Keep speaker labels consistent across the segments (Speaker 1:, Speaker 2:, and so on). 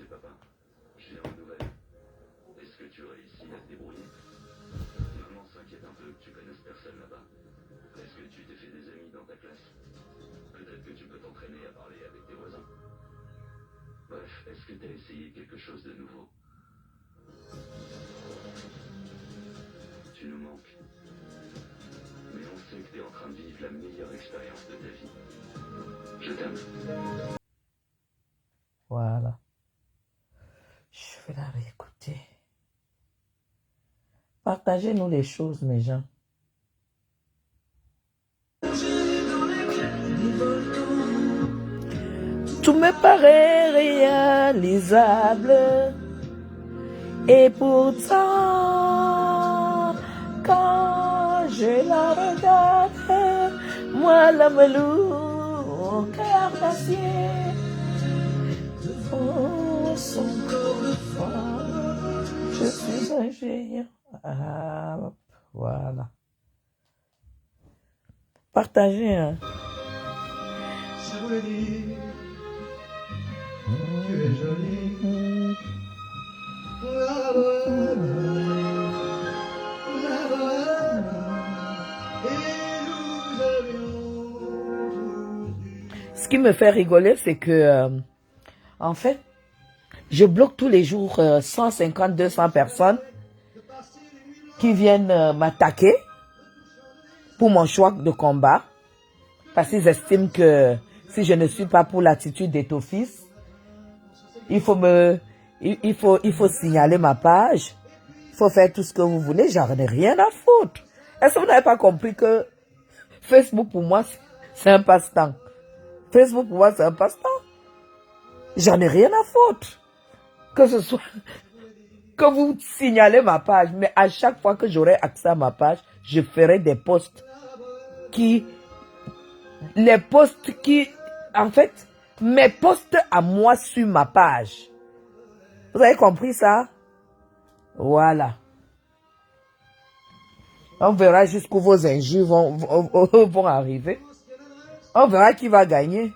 Speaker 1: papa. J'ai une nouvelle. Est-ce que tu réussis à te débrouiller? Maman s'inquiète un peu que tu connaisses personne là-bas. Est-ce que tu t'es fait des amis dans ta classe? Peut-être que tu peux t'entraîner à parler avec tes voisins. Bref, est-ce que t'as essayé quelque chose de nouveau? Tu nous manques. Mais on sait que t'es en train de vivre la meilleure expérience de ta vie. Je t'aime.
Speaker 2: Voilà. Je vais la réécouter. Partagez-nous les choses, mes gens. Tout me paraît réalisable. Et pourtant, quand je la regarde, moi la au cœur d'acier, oh, son corps de femme, je suis un géant. Ah, voilà. Partagez, hein.
Speaker 3: Ça voulait dire, tu es jolie. La bohème, et nous avions tout dit.
Speaker 2: Ce qui me fait rigoler, c'est que, en fait, je bloque tous les jours 150, 200 personnes qui viennent m'attaquer pour mon choix de combat, parce qu'ils estiment que si je ne suis pas pour l'attitude d'Ethofis, il faut signaler ma page, il faut faire tout ce que vous voulez, j'en ai rien à foutre. Est-ce que vous n'avez pas compris que Facebook pour moi, c'est un passe-temps? Facebook pour moi, c'est un passe-temps. J'en ai rien à foutre. Que ce soit, que vous signalez ma page, mais à chaque fois que j'aurai accès à ma page, je ferai des posts en fait, mes posts à moi sur ma page. Vous avez compris ça? Voilà. On verra jusqu'où vos injures vont arriver. On verra qui va gagner.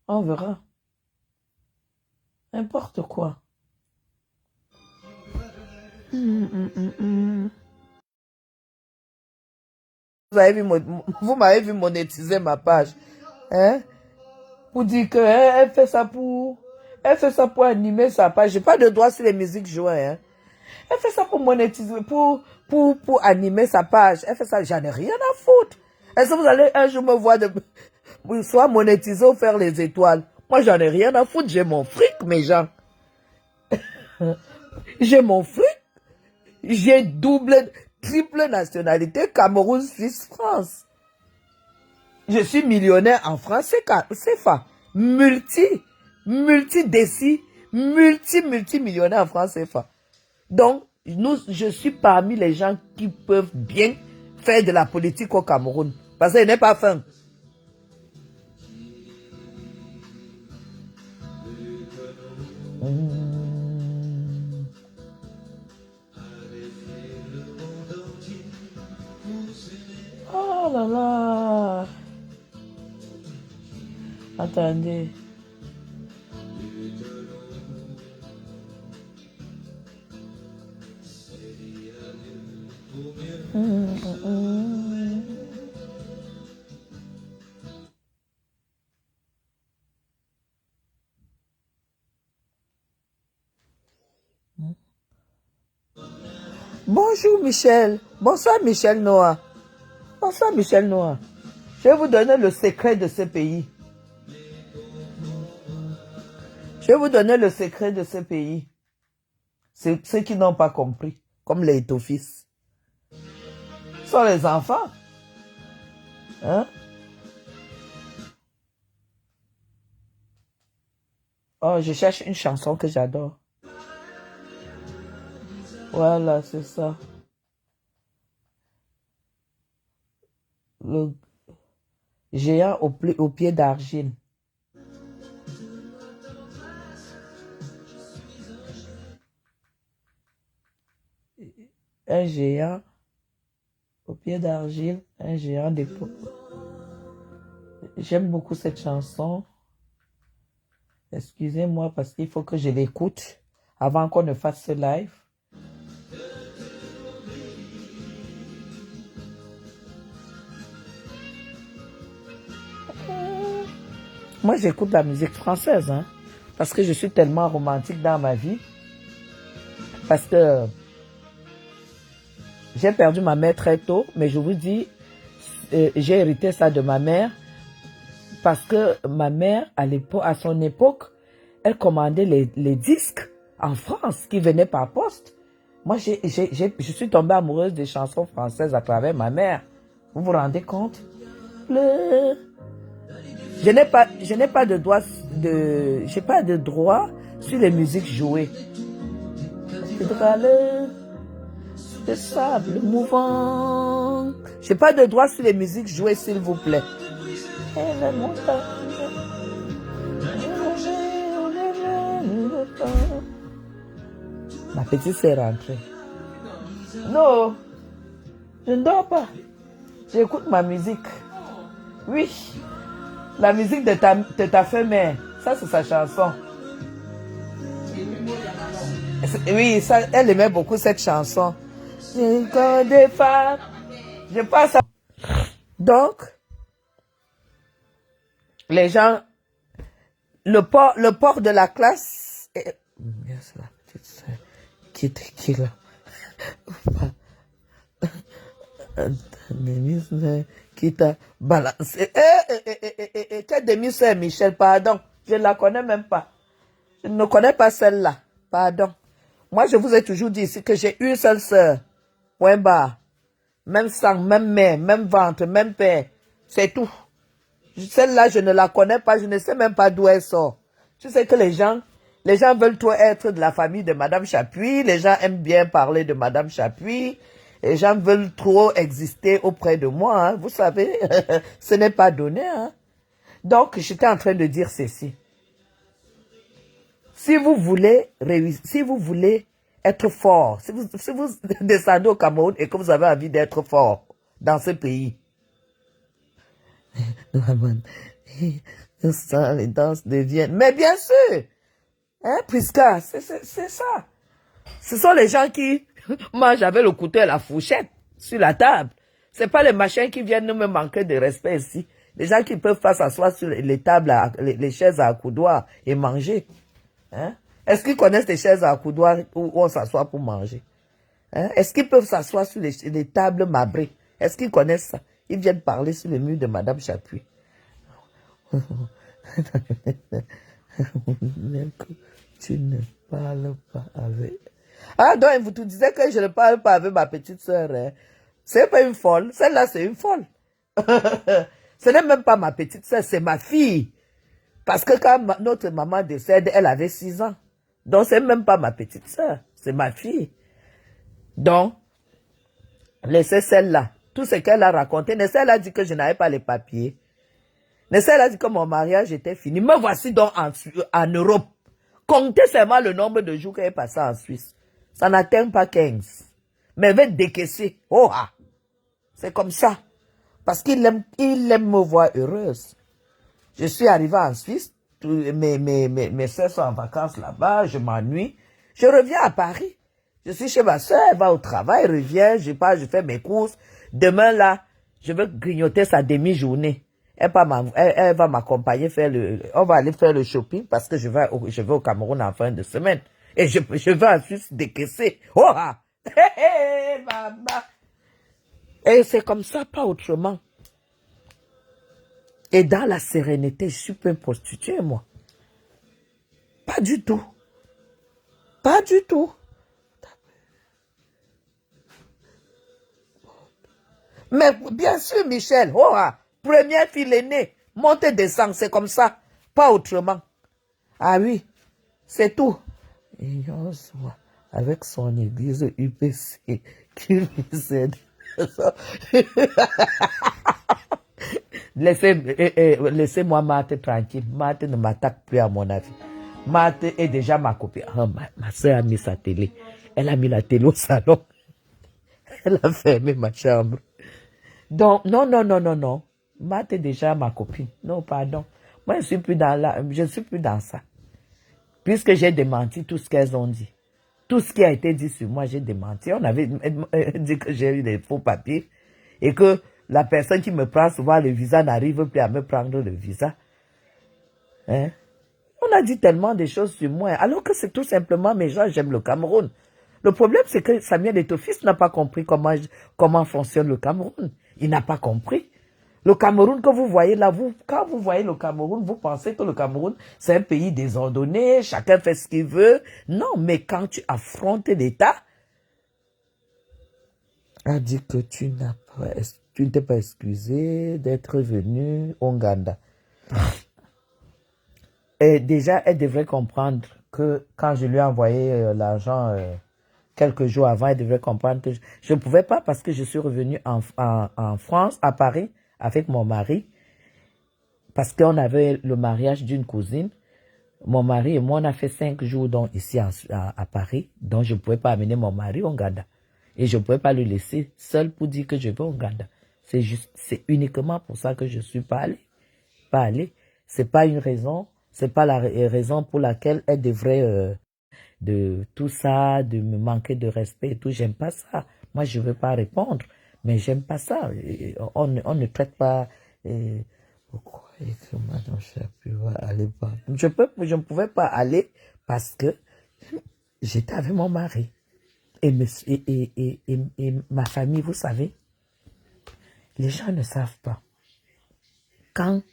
Speaker 2: On verra. N'importe quoi. Vous m'avez vu monétiser ma page. Hein? Pour dire que elle fait ça pour animer sa page. J'ai pas de droit sur les musiques jouées. Hein? Elle fait ça pour monétiser, pour animer sa page. Elle fait ça, j'en ai rien à foutre. Est-ce que vous allez un jour me voir soit monétiser ou faire les étoiles? Moi, j'en ai rien à foutre. J'ai mon fric, mes gens. J'ai mon fric. J'ai triple nationalité, Cameroun, Suisse, France. Je suis millionnaire en France, CFA. Multi-décis, multi-millionnaire en France, CFA. Donc, je suis parmi les gens qui peuvent bien faire de la politique au Cameroun. Parce qu'il n'est pas fin. Oh là là. Attendez. Bonjour Michel. Bonsoir Michel Noah. Bonsoir Michel Noah. Je vais vous donner le secret de ce pays. Je vais vous donner le secret de ce pays. C'est ceux qui n'ont pas compris, comme les Ethofis. Ce sont les enfants. Hein? Oh, je cherche une chanson que j'adore. Voilà, c'est ça. Le géant au pied d'argile. Un géant au pied d'argile, un géant d'épaule. J'aime beaucoup cette chanson. Excusez-moi parce qu'il faut que je l'écoute avant qu'on ne fasse ce live. Moi, j'écoute la musique française, hein, parce que je suis tellement romantique dans ma vie. Parce que j'ai perdu ma mère très tôt, mais je vous dis, j'ai hérité ça de ma mère. Parce que ma mère, à son époque, elle commandait les disques en France qui venaient par poste. Moi, je suis tombée amoureuse des chansons françaises à travers ma mère. Vous vous rendez compte? Je n'ai pas de droit sur les musiques jouées. Le sable mouvant. J'ai pas de droit sur les musiques jouées, s'il vous plaît. Ma petite s'est rentrée. Non, je ne dors pas. J'écoute ma musique. Oui, la musique de ta femelle. Ça, c'est sa chanson. Oui, ça, elle aimait beaucoup cette chanson. Je passe à... Donc, les gens, le port de la classe, c'est la petite soeur qui était qui là, qui t'a balancé. Quelle demi-sœur Michel, pardon, je ne la connais même pas. Je ne connais pas celle-là, pardon. Moi, je vous ai toujours dit ici que j'ai une seule sœur, point barre. Même sang, même mère, même ventre, même père, c'est tout. Celle-là, je ne la connais pas, je ne sais même pas d'où elle sort. Tu sais que les gens veulent trop être de la famille de Madame Chapuis, les gens aiment bien parler de Madame Chapuis, les gens veulent trop exister auprès de moi, hein. Vous savez, ce n'est pas donné. Hein. Donc, j'étais en train de dire ceci. Si vous voulez réussir, si vous voulez être fort, si vous descendez au Cameroun et que vous avez envie d'être fort dans ce pays, les danses deviennent. Mais bien sûr, hein, Prisca, c'est ça. Ce sont les gens qui mangent avec le couteau et la fourchette sur la table. C'est pas les machins qui viennent nous me manquer de respect ici. Les gens qui peuvent pas s'asseoir sur les tables, les chaises à accoudoir et manger. Hein? Est-ce qu'ils connaissent les chaises à accoudoir où on s'assoit pour manger? Hein? Est-ce qu'ils peuvent s'asseoir sur les tables marbrées? Est-ce qu'ils connaissent ça? Ils viennent parler sur le mur de Madame Chapuis. Tu ne parles pas avec... Ah, donc vous te disiez que je ne parle pas avec ma petite sœur. Hein? C'est pas une folle. Celle-là, c'est une folle. Ce n'est même pas ma petite sœur, c'est ma fille. Parce que quand notre maman décède, elle avait 6 ans. Donc, c'est même pas ma petite sœur, c'est ma fille. Donc, laissez celle-là. Tout ce qu'elle a raconté, Nessel a dit que je n'avais pas les papiers. Nessel a dit que mon mariage était fini. Me voici donc en Europe. Comptez seulement le nombre de jours qu'elle est passée en Suisse. Ça n'atteint pas 15. Mais elle va décaisser. Oh ah! C'est comme ça. Parce qu'il aime me voir heureuse. Je suis arrivée en Suisse. Mes soeurs sont en vacances là-bas. Je m'ennuie. Je reviens à Paris. Je suis chez ma soeur. Elle va au travail. Elle revient. Je pars. Je fais mes courses. Demain, là, je veux grignoter sa demi-journée. Elle va m'accompagner on va aller faire le shopping parce que je vais au Cameroun en fin de semaine. Et je vais en Suisse décaisser. Oh ah! Hé, maman! Et c'est comme ça, pas autrement. Et dans la sérénité, je suis pas une prostituée, moi. Pas du tout. Pas du tout. Mais bien sûr, Michel, oh, première fille l'aînée, monte et descend, c'est comme ça, pas autrement. Ah oui, c'est tout. Et on se voit avec son église UPC qui lui aide. Laissez-moi Marthe tranquille. Marthe ne m'attaque plus à mon avis. Marthe est déjà ma copine. Oh, ma soeur a mis sa télé. Elle a mis la télé au salon. Elle a fermé ma chambre. Donc, non. Marthe est déjà ma copine. Non, pardon. Moi, je ne suis plus dans ça. Puisque j'ai démenti tout ce qu'elles ont dit. Tout ce qui a été dit sur moi, j'ai démenti. On avait dit que j'ai eu des faux papiers et que la personne qui me prend souvent le visa n'arrive plus à me prendre le visa. Hein? On a dit tellement de choses sur moi, alors que c'est tout simplement mes gens, j'aime le Cameroun. Le problème, c'est que Samuel Eto'o-Fils n'a pas compris comment fonctionne le Cameroun. Il n'a pas compris. Le Cameroun que vous voyez là, quand vous voyez le Cameroun, vous pensez que le Cameroun, c'est un pays désordonné, chacun fait ce qu'il veut. Non, mais quand tu affrontes l'État, a dit que tu ne t'es pas excusé d'être venu au Ouganda. Et déjà, elle devrait comprendre que quand je lui ai envoyé l'argent quelques jours avant, elle devrait comprendre que je ne pouvais pas parce que je suis revenu en France, à Paris, avec mon mari, parce qu'on avait le mariage d'une cousine. Mon mari et moi, on a fait 5 jours donc, ici à Paris, donc je ne pouvais pas amener mon mari au Ouganda. Et je ne pouvais pas le laisser seul pour dire que je vais au Ouganda. C'est uniquement pour ça que je ne suis pas allé. C'est pas une raison, c'est pas la raison pour laquelle elle devrait de tout ça, de me manquer de respect et tout. J'aime pas ça. Moi, je veux pas répondre, mais j'aime pas ça. On ne traite pas. Pourquoi que Madame Chapuis va aller pas? Je ne pouvais pas aller parce que j'étais avec mon mari et ma famille. Vous savez, les gens ne savent pas. Quand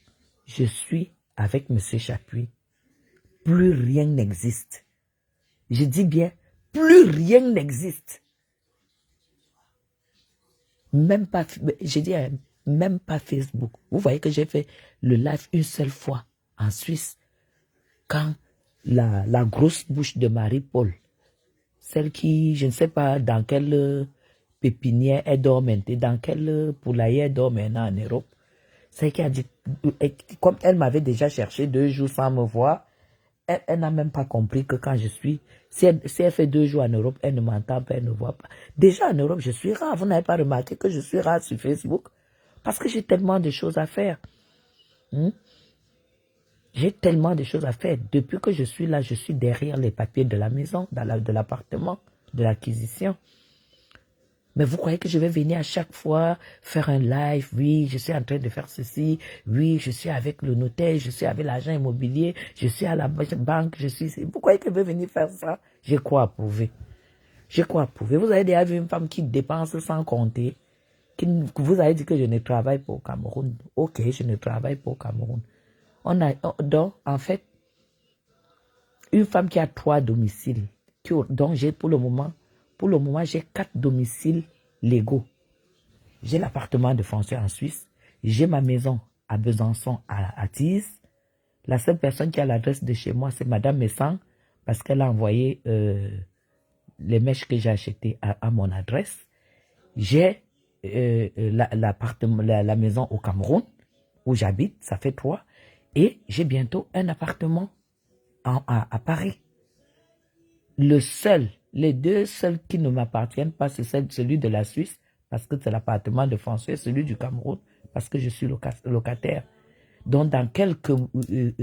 Speaker 2: je suis avec M. Chapuis, plus rien n'existe. Je dis bien, plus rien n'existe. Même pas, je dis, même pas Facebook. Vous voyez que j'ai fait le live une seule fois en Suisse, quand la grosse bouche de Marie-Paul, celle qui, je ne sais pas dans quelle pépinière elle dort maintenant, dans quel poulailler elle dort maintenant en Europe, c'est qui a dit, comme elle m'avait déjà cherché 2 jours sans me voir, elle n'a même pas compris que quand je suis, si elle fait 2 jours en Europe, elle ne m'entend pas, elle ne voit pas. Déjà en Europe, je suis rare. Vous n'avez pas remarqué que je suis rare sur Facebook? Parce que j'ai tellement de choses à faire. J'ai tellement de choses à faire. Depuis que je suis là, je suis derrière les papiers de la maison, de l'appartement, de l'acquisition. Mais vous croyez que je vais venir à chaque fois faire un live? Oui, je suis en train de faire ceci. Oui, je suis avec le notaire, je suis avec l'agent immobilier, je suis à la banque, je suis... Vous croyez que je vais venir faire ça? Je crois approuver. Je crois approuver. Vous avez déjà vu une femme qui dépense sans compter. Vous avez dit que je ne travaille pas au Cameroun. Ok, je ne travaille pas au Cameroun. Donc, en fait, une femme qui a 3 domiciles, dont j'ai pour le moment, j'ai 4 domiciles légaux. J'ai l'appartement de François en Suisse. J'ai ma maison à Besançon, à Tise. La seule personne qui a l'adresse de chez moi, c'est Madame Messan, parce qu'elle a envoyé les mèches que j'ai achetées à mon adresse. J'ai la maison au Cameroun, où j'habite, ça fait 3. Et j'ai bientôt un appartement à Paris. Les 2 seuls qui ne m'appartiennent pas, c'est celui de la Suisse, parce que c'est l'appartement de François, celui du Cameroun, parce que je suis locataire. Donc, dans quelques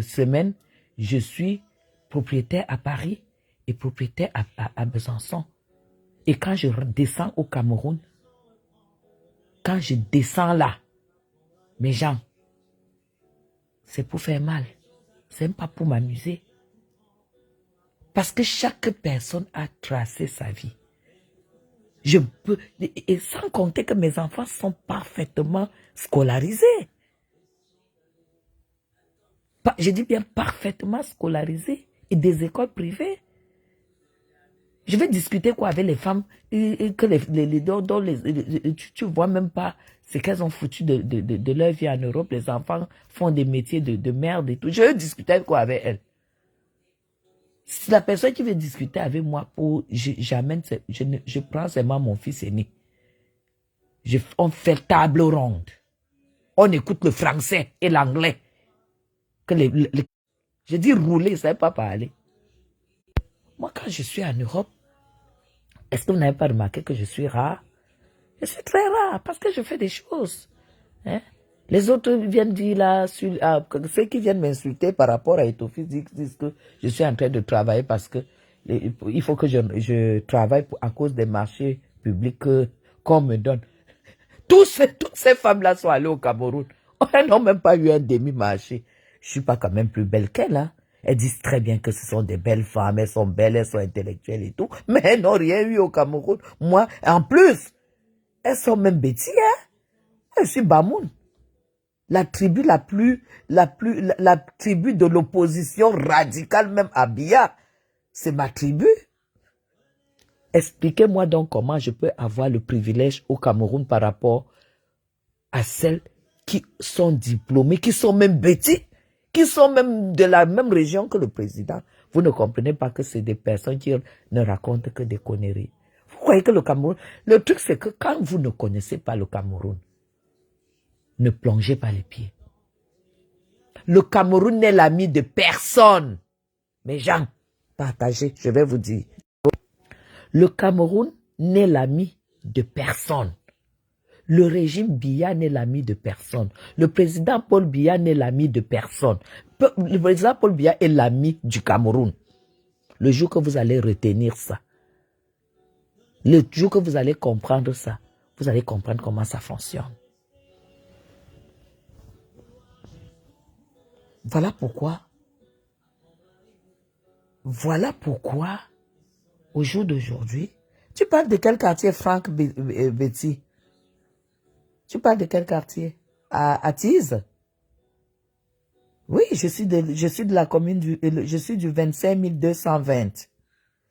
Speaker 2: semaines, je suis propriétaire à Paris et propriétaire à Besançon. Et quand je descends au Cameroun, quand je descends là, mes gens, c'est pour faire mal. C'est même pas pour m'amuser. Parce que chaque personne a tracé sa vie. Je peux, et sans compter que mes enfants sont parfaitement scolarisés. Je dis bien parfaitement scolarisés et des écoles privées. Je vais discuter quoi avec les femmes que tu vois même pas ce qu'elles ont foutu de leur vie en Europe. Les enfants font des métiers de merde et tout. Je vais discuter quoi avec elles. Si la personne qui veut discuter avec moi, je prends seulement mon fils aîné. On fait table ronde. On écoute le français et l'anglais. Je dis rouler, ça ne veut pas parler. Moi, quand je suis en Europe, est-ce que vous n'avez pas remarqué que je suis rare? Je suis très rare parce que je fais des choses. Hein? Les autres viennent dire là, ceux qui viennent m'insulter par rapport à Etofi disent que je suis en train de travailler parce que il faut que je travaille à cause des marchés publics qu'on me donne. Toutes ces femmes-là sont allées au Cameroun. Elles n'ont même pas eu un demi-marché. Je suis pas quand même plus belle qu'elles, hein. Elles disent très bien que ce sont des belles femmes, elles sont belles, elles sont intellectuelles et tout, mais elles n'ont rien eu au Cameroun. Moi, en plus, elles sont même bêtises, hein. Je suis Bamoun. La tribu la tribu de l'opposition radicale, même à Bia, c'est ma tribu. Expliquez-moi donc comment je peux avoir le privilège au Cameroun par rapport à celles qui sont diplômées, qui sont même bêtises, qui sont même de la même région que le président. Vous ne comprenez pas que c'est des personnes qui ne racontent que des conneries. Vous croyez que le Cameroun... Le truc, c'est que quand vous ne connaissez pas le Cameroun, ne plongez pas les pieds. Le Cameroun n'est l'ami de personne. Mes gens, partagez, je vais vous dire. Le Cameroun n'est l'ami de personne. Le régime Biya n'est l'ami de personne. Le président Paul Biya n'est l'ami de personne. Le président Paul Biya est l'ami du Cameroun. Le jour que vous allez retenir ça, le jour que vous allez comprendre ça, vous allez comprendre comment ça fonctionne. Voilà pourquoi, au jour d'aujourd'hui, tu parles de quel quartier, Franck Betty? Tu parles de quel quartier? À Tise? Oui, je suis de la commune, je suis du 25 220.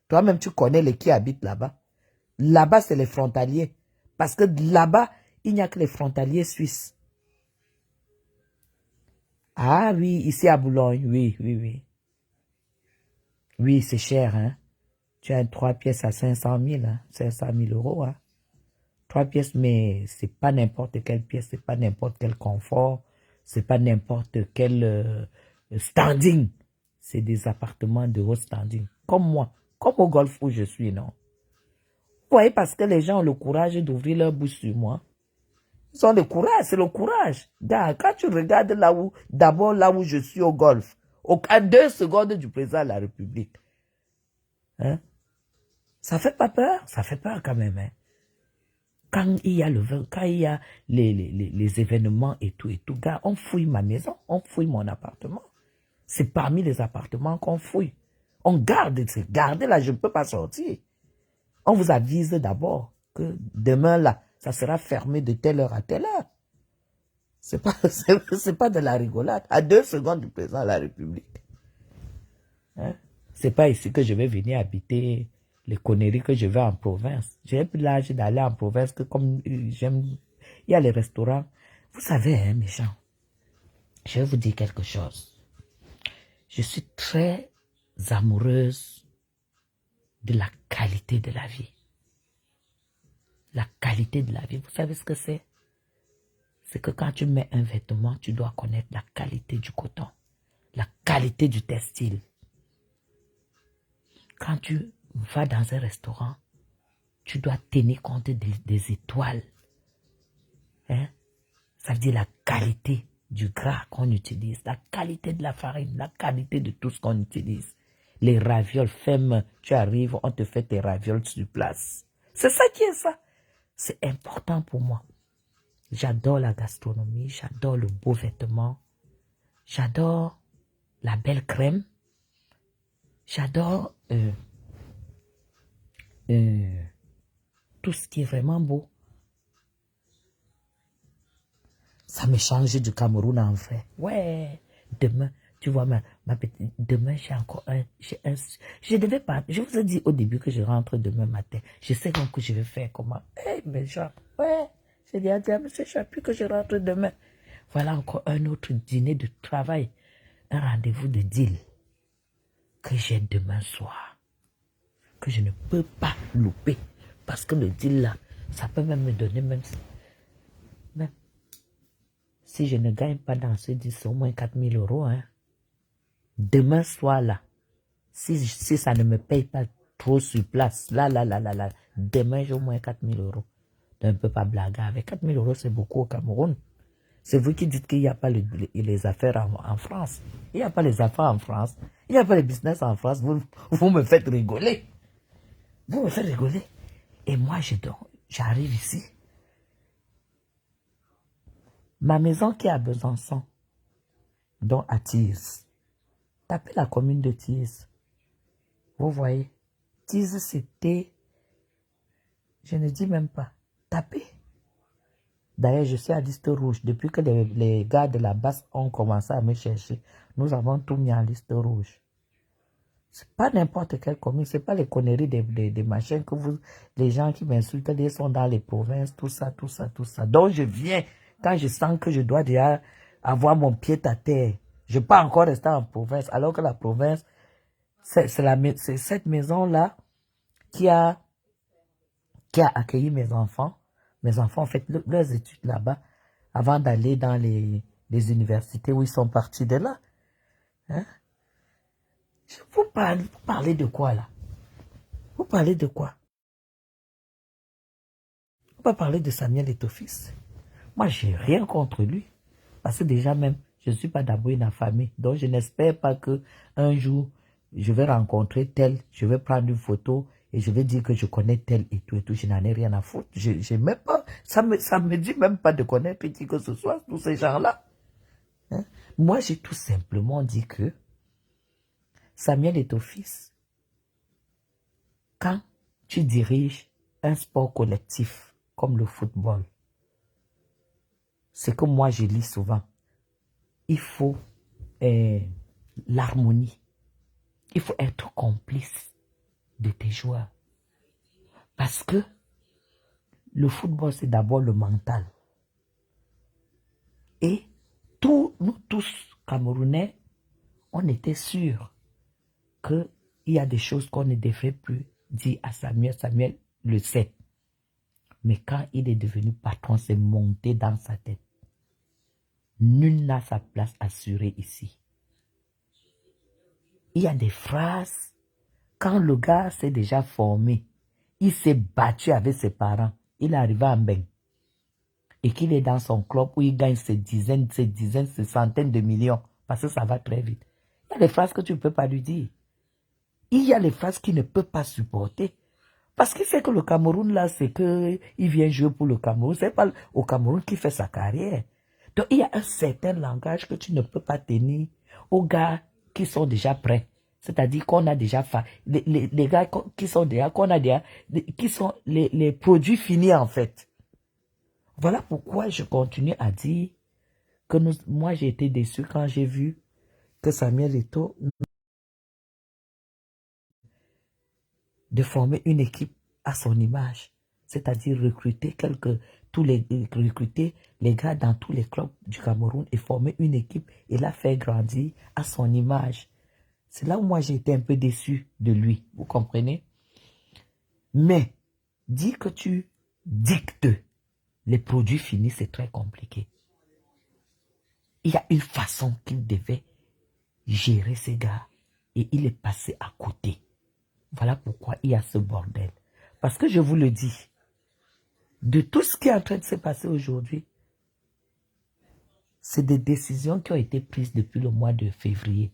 Speaker 2: Toi-même, tu connais les qui habitent là-bas. Là-bas, c'est les frontaliers. Parce que là-bas, il n'y a que les frontaliers suisses. Ah oui, ici à Boulogne, oui. Oui, c'est cher, hein. Tu as 3 pièces à 500 000, hein, 500 000 euros, hein. 3 pièces, mais c'est pas n'importe quelle pièce, c'est pas n'importe quel confort, c'est pas n'importe quel standing. C'est des appartements de haut standing. Comme moi, comme au golf où je suis, non. Vous voyez, parce que les gens ont le courage d'ouvrir leur bouche sur moi. Ils ont le courage, c'est le courage. Quand tu regardes d'abord là où je suis au golf, à 2 secondes du président de la République, hein? Ça fait pas peur? Ça fait peur quand même, hein? Quand il y a les événements et tout, gars, on fouille ma maison, on fouille mon appartement. C'est parmi les appartements qu'on fouille. On garde, gardez là, je ne peux pas sortir. On vous avise d'abord que demain là, ça sera fermé de telle heure à telle heure. C'est pas de la rigolade. À 2 secondes du président de la République. Hein? C'est pas ici que je vais venir habiter les conneries que je vais en province. J'ai plus l'âge d'aller en province que comme j'aime. Il y a les restaurants. Vous savez, hein, mes gens, je vais vous dire quelque chose. Je suis très amoureuse de la qualité de la vie. La qualité de la vie, vous savez ce que c'est? C'est que quand tu mets un vêtement, tu dois connaître la qualité du coton, la qualité du textile. Quand tu vas dans un restaurant, tu dois tenir compte des étoiles. Hein? Ça veut dire la qualité du gras qu'on utilise, la qualité de la farine, la qualité de tout ce qu'on utilise. Les ravioles, femme, tu arrives, on te fait tes ravioles sur place. C'est ça qui est ça. C'est important pour moi. J'adore la gastronomie, j'adore le beau vêtement, j'adore la belle crème, j'adore tout ce qui est vraiment beau. Ça me change du Cameroun en vrai. Ouais, demain, tu vois, ma petite, demain j'ai encore je devais pas, je vous ai dit au début que je rentre demain matin. Je sais donc que je vais faire comment. Mais genre, ouais, j'ai dit à monsieur Chapuis que je rentre demain. Voilà encore un autre dîner de travail, un rendez-vous de deal que j'ai demain soir, que je ne peux pas louper, parce que le deal là, ça peut même me donner même si je ne gagne pas dans ce deal, c'est au moins 4 000 euros, hein. Demain soir là, si ça ne me paye pas trop sur place, là, demain j'ai au moins 4 000 euros. Donc, on ne peut pas blaguer avec 4 000 euros, c'est beaucoup au Cameroun. C'est vous qui dites qu'il n'y a pas les affaires en France. Il n'y a pas les affaires en France. Il n'y a pas les business en France. Vous me faites rigoler. Vous me faites rigoler. Et moi, j'arrive ici. Ma maison qui est à Besançon, donc à Thiers. Tapez la commune de Thiers. Vous voyez, Thiers, c'était... Je ne dis même pas. Tapez. D'ailleurs, je suis à liste rouge. Depuis que les gars de la base ont commencé à me chercher, nous avons tout mis en liste rouge. C'est pas n'importe quelle commune, c'est pas les conneries des machins que les gens qui m'insultent, ils sont dans les provinces, tout ça. Donc je viens, quand je sens que je dois déjà avoir mon pied à terre. Je ne peux pas encore rester en province, alors que la province, c'est cette maison-là qui a accueilli mes enfants. Mes enfants ont fait leurs études là-bas avant d'aller dans les universités où ils sont partis de là. Hein? Vous parlez de quoi là? Vous parlez de quoi? Vous pas parler de Samuel Eto'o-Fils. Moi, j'ai rien contre lui. Parce que déjà même, je ne suis pas d'abord une famille. Donc, je n'espère pas que un jour, je vais rencontrer tel, je vais prendre une photo et je vais dire que je connais tel et tout. Je n'en ai rien à foutre. J'ai même pas, ça me dit même pas de connaître qui que ce soit, tous ces gens-là. Hein? Moi, j'ai tout simplement dit que Samuel Eto'o-Fils, quand tu diriges un sport collectif comme le football, c'est que moi je lis souvent, il faut l'harmonie, il faut être complice de tes joueurs. Parce que le football, c'est d'abord le mental. Et nous tous, Camerounais, on était sûrs qu'il y a des choses qu'on ne devait plus dire à Samuel. Samuel le sait. Mais quand il est devenu patron, c'est monté dans sa tête. Nul n'a sa place assurée ici. Il y a des phrases, quand le gars s'est déjà formé, il s'est battu avec ses parents, il est arrivé en bain, et qu'il est dans son club où il gagne ses dizaines, ses centaines de millions, parce que ça va très vite. Il y a des phrases que tu ne peux pas lui dire. Il y a les phrases qu'il ne peut pas supporter. Parce qu'il sait que le Cameroun, là, c'est qu'il vient jouer pour le Cameroun. Ce n'est pas au Cameroun qu'il fait sa carrière. Donc, il y a un certain langage que tu ne peux pas tenir aux gars qui sont déjà prêts. C'est-à-dire qu'on a déjà fait. Les gars qui sont déjà, qui sont les produits finis, en fait. Voilà pourquoi je continue à dire que moi, j'ai été déçu quand j'ai vu que Samuel Eto'o de former une équipe à son image, c'est-à-dire recruter les gars dans tous les clubs du Cameroun et former une équipe et la faire grandir à son image. C'est là où moi j'ai été un peu déçu de lui, vous comprenez? Mais, dire que tu dictes les produits finis, c'est très compliqué. Il y a une façon qu'il devait gérer ces gars et il est passé à côté. Voilà pourquoi il y a ce bordel. Parce que je vous le dis, de tout ce qui est en train de se passer aujourd'hui, c'est des décisions qui ont été prises depuis le mois de février.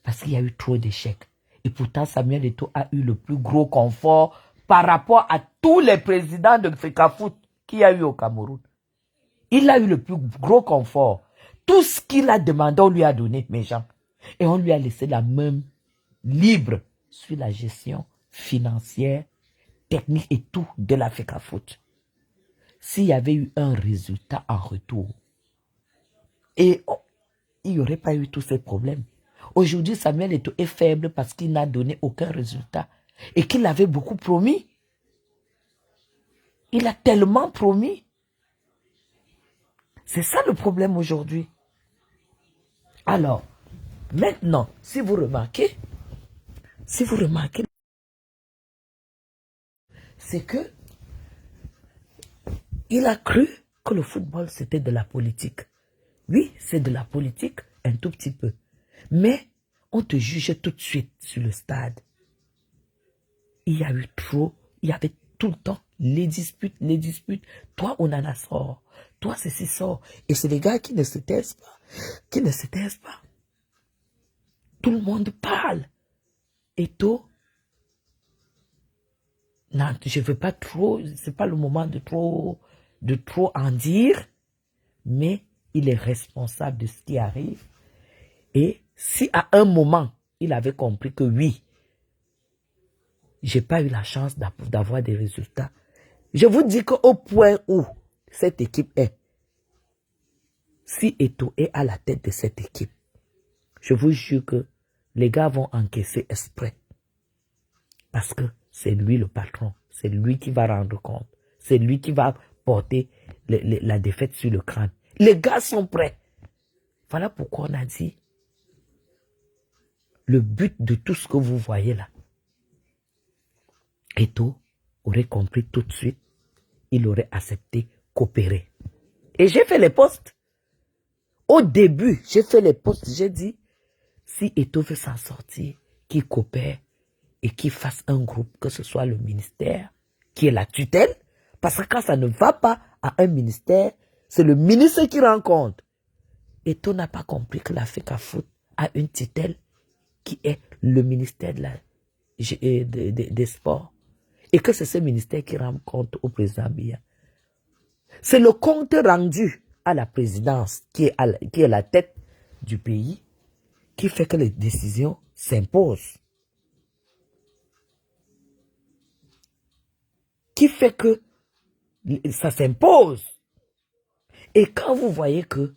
Speaker 2: Parce qu'il y a eu trop d'échecs. Et pourtant, Samuel Eto'o a eu le plus gros confort par rapport à tous les présidents de FECAFOOT qu'il y a eu au Cameroun. Il a eu le plus gros confort. Tout ce qu'il a demandé, on lui a donné, mes gens. Et on lui a laissé la main libre sur la gestion financière, technique et tout de la FECAFOOT. S'il y avait eu un résultat en retour, et il n'y aurait pas eu tous ces problèmes. Aujourd'hui, Samuel Eto'o est faible parce qu'il n'a donné aucun résultat et qu'il avait beaucoup promis. Il a tellement promis. C'est ça le problème aujourd'hui. Alors, maintenant, si vous remarquez, c'est que il a cru que le football c'était de la politique. Oui, c'est de la politique, un tout petit peu. Mais on te jugeait tout de suite sur le stade. Il y a eu trop, il y avait tout le temps les disputes. Toi, on en a sort. toi, ceci sort. Et c'est les gars qui ne se taisent pas. Qui ne se taisent pas. Tout le monde parle. Eto'o, non, je veux pas trop, c'est pas le moment de trop en dire, mais il est responsable de ce qui arrive. Et si à un moment, il avait compris que oui, j'ai pas eu la chance d'avoir des résultats, je vous dis qu'au point où cette équipe est, si Eto'o est à la tête de cette équipe, je vous jure que les gars vont encaisser exprès. Parce que c'est lui le patron. C'est lui qui va rendre compte. C'est lui qui va porter la défaite sur le crâne. Les gars sont prêts. Voilà pourquoi on a dit le but de tout ce que vous voyez là. Eto'o aurait compris tout de suite. Il aurait accepté coopérer. Et j'ai fait les posts. Au début, j'ai fait les posts. J'ai dit, si Eto'o veut s'en sortir, qu'il coopère et qu'il fasse un groupe, que ce soit le ministère, qui est la tutelle. Parce que quand ça ne va pas à un ministère, c'est le ministre qui rend compte. Eto'o n'a pas compris que la FECAFOOT a une tutelle qui est le ministère des Sports. Et que c'est ce ministère qui rend compte au président Biya. C'est le compte rendu à la présidence qui est la tête du pays qui fait que les décisions s'imposent. Qui fait que ça s'impose. Et quand vous voyez que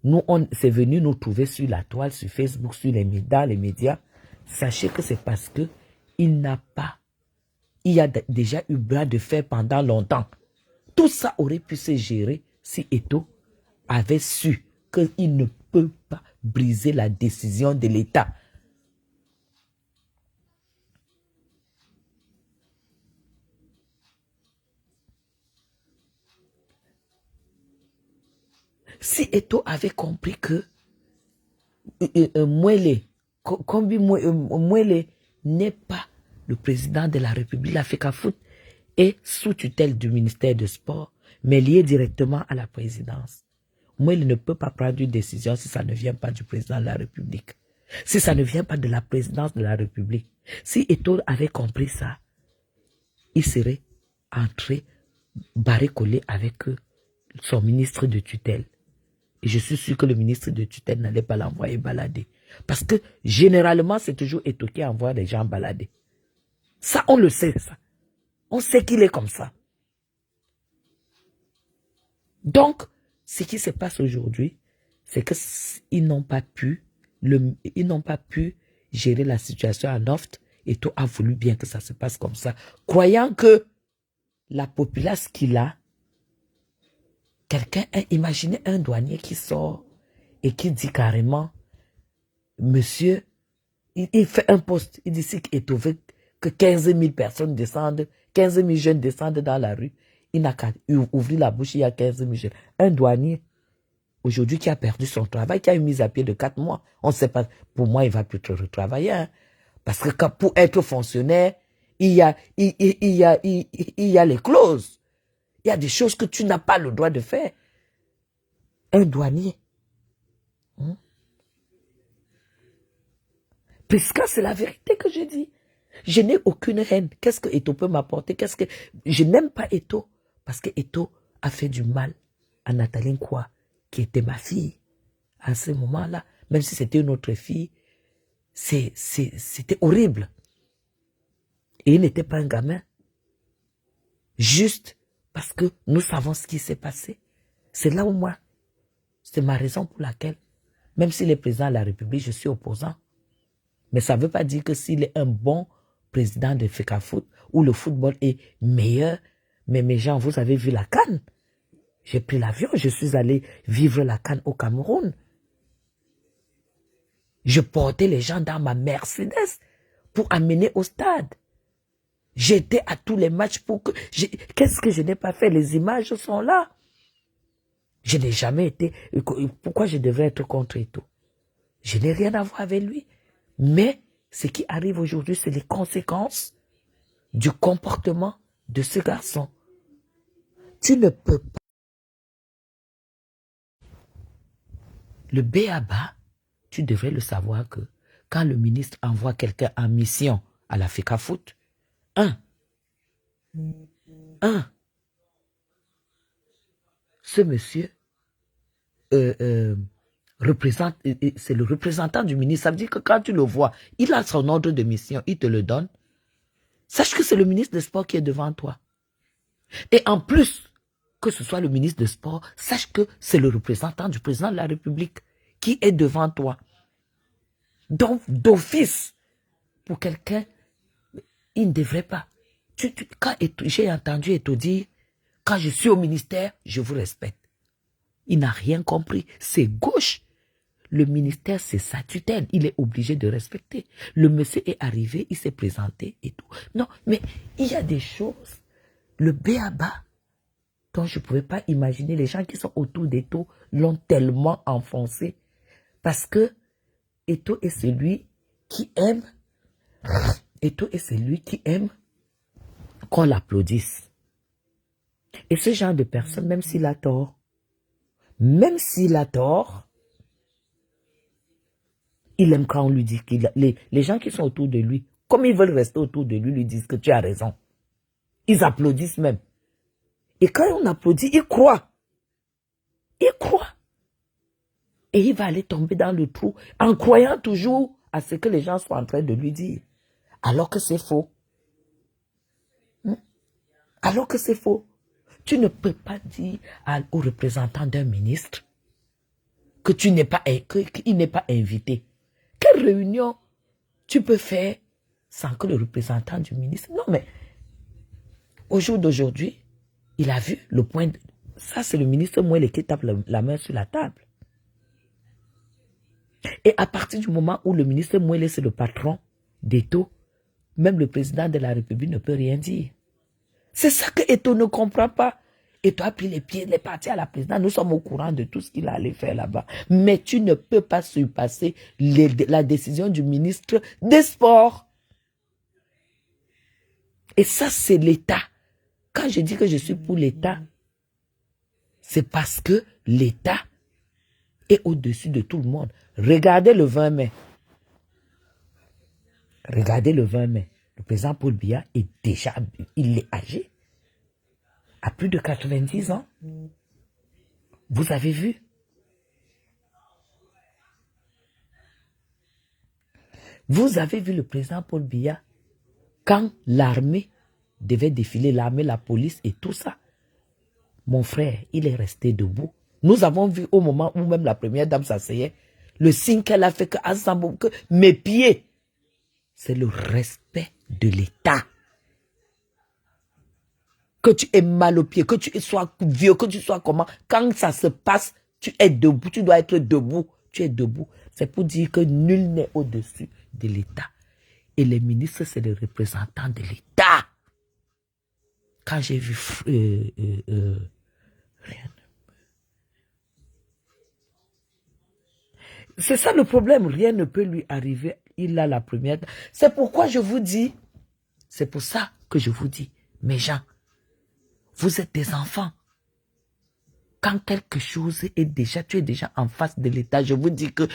Speaker 2: nous, c'est venu nous trouver sur la toile, sur Facebook, dans les médias, sachez que c'est parce que il y a déjà eu bras de fer pendant longtemps. Tout ça aurait pu se gérer si Eto'o avait su qu'il ne peut pas briser la décision de l'État. Si Eto'o avait compris que Mwele n'est pas le président de la République, la FECAFOOT est sous tutelle du ministère des Sports, mais lié directement à la présidence. Mwele ne peut pas prendre une décision si ça ne vient pas du président de la République. Si ça ne vient pas de la présidence de la République. Si Eto'o avait compris ça, il serait entré barré-collé avec son ministre de tutelle. Et je suis sûr que le ministre de tutelle n'allait pas l'envoyer balader. Parce que généralement, c'est toujours Eto'o qui envoie les gens balader. Ça, on le sait, ça. On sait qu'il est comme ça. Donc, ce qui se passe aujourd'hui, c'est qu'ils n'ont pas pu gérer la situation à Noft. Eto'o a voulu bien que ça se passe comme ça, croyant que la populace qu'il a, quelqu'un a imaginé un douanier qui sort et qui dit carrément, monsieur, il fait un post, il dit si Eto'o veut que 15 000 personnes descendent, 15 000 jeunes descendent dans la rue, il n'a qu'à ouvrir la bouche, il y a 15 000 jeunes. Un douanier, aujourd'hui, qui a perdu son travail, qui a une mise à pied de 4 mois, on ne sait pas, pour moi, il ne va plus retravailler. Hein. Parce que pour être fonctionnaire, il y a les clauses. Il y a des choses que tu n'as pas le droit de faire. Un douanier. Puisque c'est la vérité que je dis. Je n'ai aucune haine. Qu'est-ce que Eto'o peut m'apporter? Je n'aime pas Eto'o. Parce que Eto'o a fait du mal à Nathalie Nkwa, qui était ma fille. À ce moment-là, même si c'était une autre fille, c'était horrible. Et il n'était pas un gamin. Juste parce que nous savons ce qui s'est passé. C'est là où moi, c'est ma raison pour laquelle, même s'il est président de la République, je suis opposant. Mais ça ne veut pas dire que s'il est un bon président de FECAFOOT, où le football est meilleur, mais mes gens, vous avez vu la CAN. J'ai pris l'avion, je suis allé vivre la CAN au Cameroun. Je portais les gens dans ma Mercedes pour amener au stade. J'étais à tous les matchs pour que... Qu'est-ce que je n'ai pas fait? Les images sont là. Je n'ai jamais été... Pourquoi je devrais être contre Eto'o? Je n'ai rien à voir avec lui. Mais ce qui arrive aujourd'hui, c'est les conséquences du comportement de ce garçon. Tu ne peux pas Le B.A.B.A., tu devrais le savoir que quand le ministre envoie quelqu'un en mission à la FECAFOOT, ce monsieur représente, c'est le représentant du ministre. Ça veut dire que quand tu le vois, il a son ordre de mission, il te le donne. Sache que c'est le ministre des Sports qui est devant toi. Et en plus, que ce soit le ministre des Sports, sache que c'est le représentant du président de la République qui est devant toi. Donc, d'office, pour quelqu'un, il ne devrait pas. Quand j'ai entendu Eto'o dire, quand je suis au ministère, je vous respecte. Il n'a rien compris. C'est gauche. Le ministère, c'est sa tutelle. Il est obligé de respecter. Le monsieur est arrivé, il s'est présenté et tout. Non, mais il y a des choses. Le B.A.B.A. dont je ne pouvais pas imaginer. Les gens qui sont autour d'Eto'o l'ont tellement enfoncé. Parce que Eto'o est celui qui aime. Eto'o est celui qui aime qu'on l'applaudisse. Et ce genre de personne, même s'il a tort, il aime quand on lui dit qu'il les gens qui sont autour de lui, comme ils veulent rester autour de lui disent que tu as raison. Ils applaudissent même. Et quand on applaudit, il croit. Il croit. Et il va aller tomber dans le trou en croyant toujours à ce que les gens sont en train de lui dire. Alors que c'est faux. Alors que c'est faux. Tu ne peux pas dire au représentant d'un ministre que qu'il n'est pas invité. Quelle réunion tu peux faire sans que le représentant du ministre... Non, mais au jour d'aujourd'hui, il a vu le point... Ça, c'est le ministre Mouele qui tape la main sur la table. Et à partir du moment où le ministre Mouele, c'est le patron d'Eto'o, même le président de la République ne peut rien dire. C'est ça que Eto'o ne comprend pas. Eto'o a pris les pieds, il est parti à la présidence. Nous sommes au courant de tout ce qu'il allait faire là-bas. Mais tu ne peux pas surpasser la décision du ministre des Sports. Et ça, c'est l'État. Quand je dis que je suis pour l'État, c'est parce que l'État est au-dessus de tout le monde. Regardez le 20 mai. Regardez le 20 mai. Le président Paul Biya est déjà, il est âgé. À plus de 90 ans. Vous avez vu? Vous avez vu le président Paul Biya quand l'armée devait défiler, l'armée, la police et tout ça. Mon frère, il est resté debout. Nous avons vu au moment où même la première dame s'asseyait, le signe qu'elle a fait que mes pieds, c'est le respect de l'État. Que tu aies mal aux pieds, que tu sois vieux, que tu sois comment, quand ça se passe, tu es debout, tu dois être debout, tu es debout. C'est pour dire que nul n'est au-dessus de l'État. Et les ministres, c'est les représentants de l'État. Quand j'ai vu rien. C'est ça le problème, rien ne peut lui arriver. Il a la première. C'est pourquoi je vous dis, c'est pour ça que je vous dis, mes gens, vous êtes des enfants. Quand quelque chose est déjà, tu es déjà en face de l'État, je vous dis que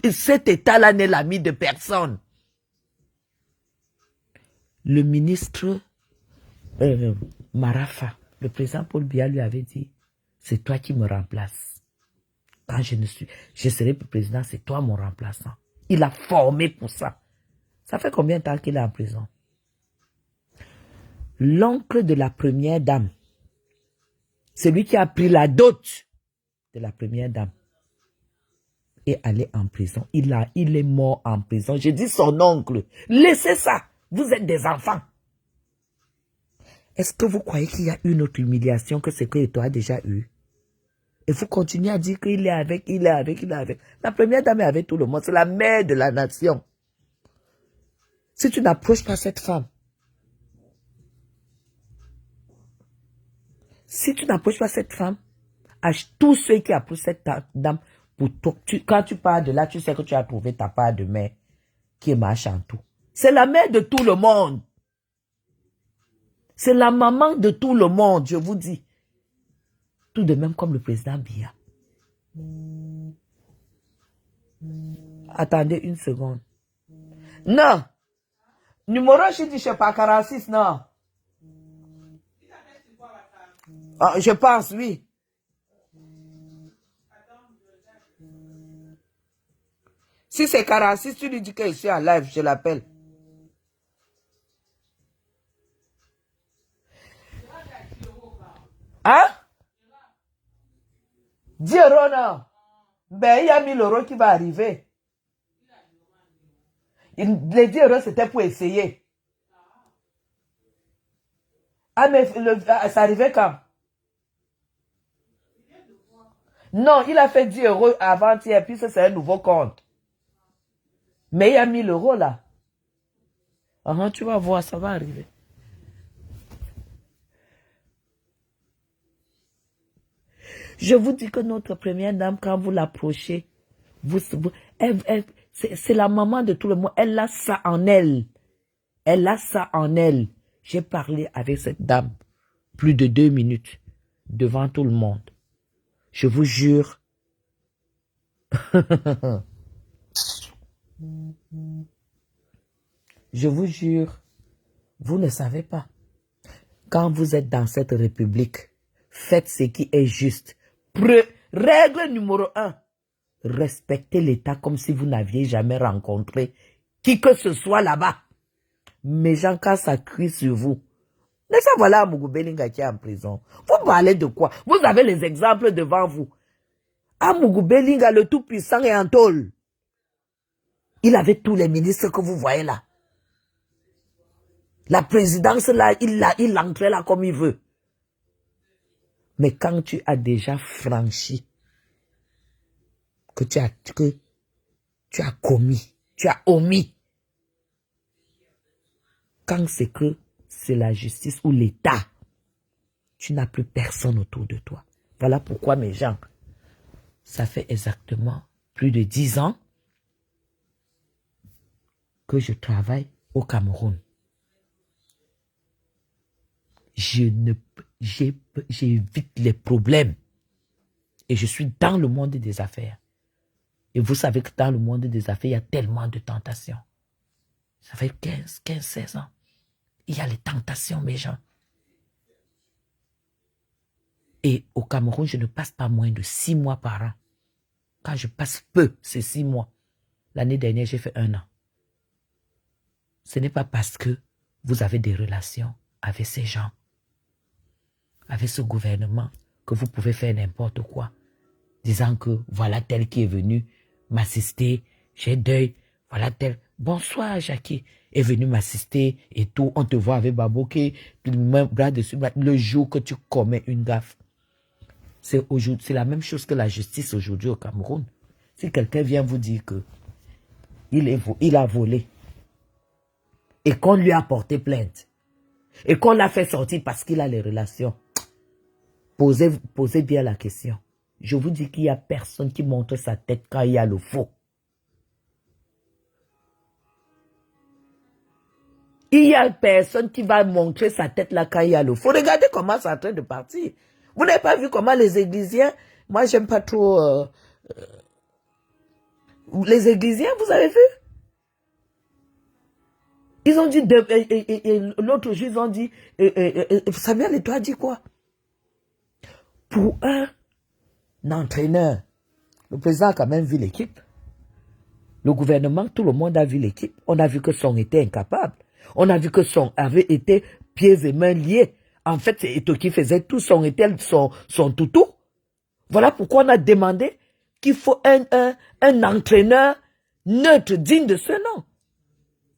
Speaker 2: cet État-là n'est l'ami de personne. Le ministre Marafa, le président Paul Biya lui avait dit, c'est toi qui me remplaces. Quand je serai président, c'est toi mon remplaçant. Il a formé pour ça. Ça fait combien de temps qu'il est en prison? L'oncle de la première dame, celui qui a pris la dot de la première dame, est allé en prison. Il est mort en prison. J'ai dit son oncle. Laissez ça. Vous êtes des enfants. Est-ce que vous croyez qu'il y a une autre humiliation que ce que Eto'o a déjà eu? Et vous continuez à dire qu'il est avec. La première dame est avec tout le monde. C'est la mère de la nation. Si tu n'approches pas cette femme, à tous ceux qui approchent cette dame, quand tu pars de là, tu sais que tu as trouvé ta part de mère qui est Machantou. C'est la mère de tout le monde. C'est la maman de tout le monde, je vous dis. Tout de même comme le président Biya. Attendez une seconde. Non. Numéro, je dis, je sais pas, 46, non. Ah, je pense, oui. Si c'est 46, tu lui dis que je suis en live, je l'appelle. Hein? 10 euros, non. Ben, il y a 1000 euros qui va arriver. Les 10 euros, c'était pour essayer. Ah, mais ça arrivait quand? Non, il a fait 10 euros avant-hier, puis ça, c'est un nouveau compte. Mais il y a 1000 euros là. Tu vas voir, ça va arriver. Je vous dis que notre première dame, quand vous l'approchez, c'est la maman de tout le monde. Elle a ça en elle. Elle a ça en elle. J'ai parlé avec cette dame plus de 2 minutes devant tout le monde. Je vous jure. Je vous jure, vous ne savez pas. Quand vous êtes dans cette république, faites ce qui est juste. Règle numéro 1. Respectez l'État comme si vous n'aviez jamais rencontré qui que ce soit là-bas. Mais gens, quand ça crie sur vous, mais ça voilà Amougou Belinga qui est en prison. Vous parlez de quoi? Vous avez les exemples devant vous. Amougou Belinga, le tout-puissant, est en tôle. Il avait tous les ministres que vous voyez là. La présidence là, il entrait là comme il veut. Mais quand tu as déjà franchi, que tu as commis, tu as omis, quand c'est que c'est la justice ou l'État, tu n'as plus personne autour de toi. Voilà pourquoi mes gens, ça fait exactement plus de 10 ans que je travaille au Cameroun. J'évite les problèmes. Et je suis dans le monde des affaires. Et vous savez que dans le monde des affaires, il y a tellement de tentations. Ça fait 15, 16 ans. Il y a les tentations, mes gens. Et au Cameroun, je ne passe pas moins de 6 mois par an. Quand je passe peu, c'est 6 mois. L'année dernière, j'ai fait 1 an. Ce n'est pas parce que vous avez des relations avec ces gens, avec ce gouvernement, que vous pouvez faire n'importe quoi. Disant que voilà tel qui est venu m'assister, j'ai deuil, voilà tel. Bonsoir Jackie, est venu m'assister et tout, on te voit avec Baboké, le bras dessus, le jour que tu commets une gaffe. C'est la même chose que la justice aujourd'hui au Cameroun. Si quelqu'un vient vous dire que il a volé et qu'on lui a porté plainte et qu'on l'a fait sortir parce qu'il a les relations, posez bien la question. Je vous dis qu'il n'y a personne qui montre sa tête quand il y a le faux. Il n'y a personne qui va montrer sa tête là quand il y a le faux. Regardez comment c'est en train de partir. Vous n'avez pas vu comment les églisiens, moi j'aime pas trop les églisiens, vous avez vu? Ils ont dit, l'autre jour ils ont dit, Samuel et toi a dit quoi? Pour un entraîneur, le président a quand même vu l'équipe. Le gouvernement, tout le monde a vu l'équipe. On a vu que Son était incapable. On a vu que Son avait été pieds et mains liés. En fait, c'est Eto'o qui faisait tout. Son était son toutou. Voilà pourquoi on a demandé qu'il faut un entraîneur neutre, digne de ce nom.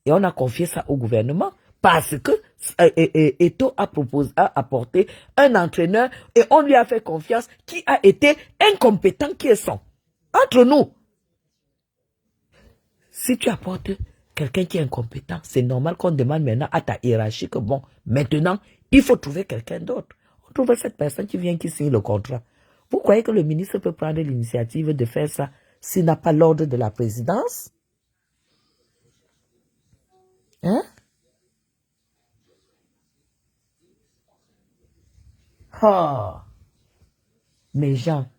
Speaker 2: Et on a confié ça au gouvernement parce que Eto'o a apporté un entraîneur et on lui a fait confiance qui a été incompétent qui est Son. Entre nous. Si tu apportes quelqu'un qui est incompétent, c'est normal qu'on demande maintenant à ta hiérarchie que bon, maintenant, il faut trouver quelqu'un d'autre. On trouve cette personne qui vient qui signe le contrat. Vous croyez que le ministre peut prendre l'initiative de faire ça s'il n'a pas l'ordre de la présidence? Hein? Oh! Mes gens,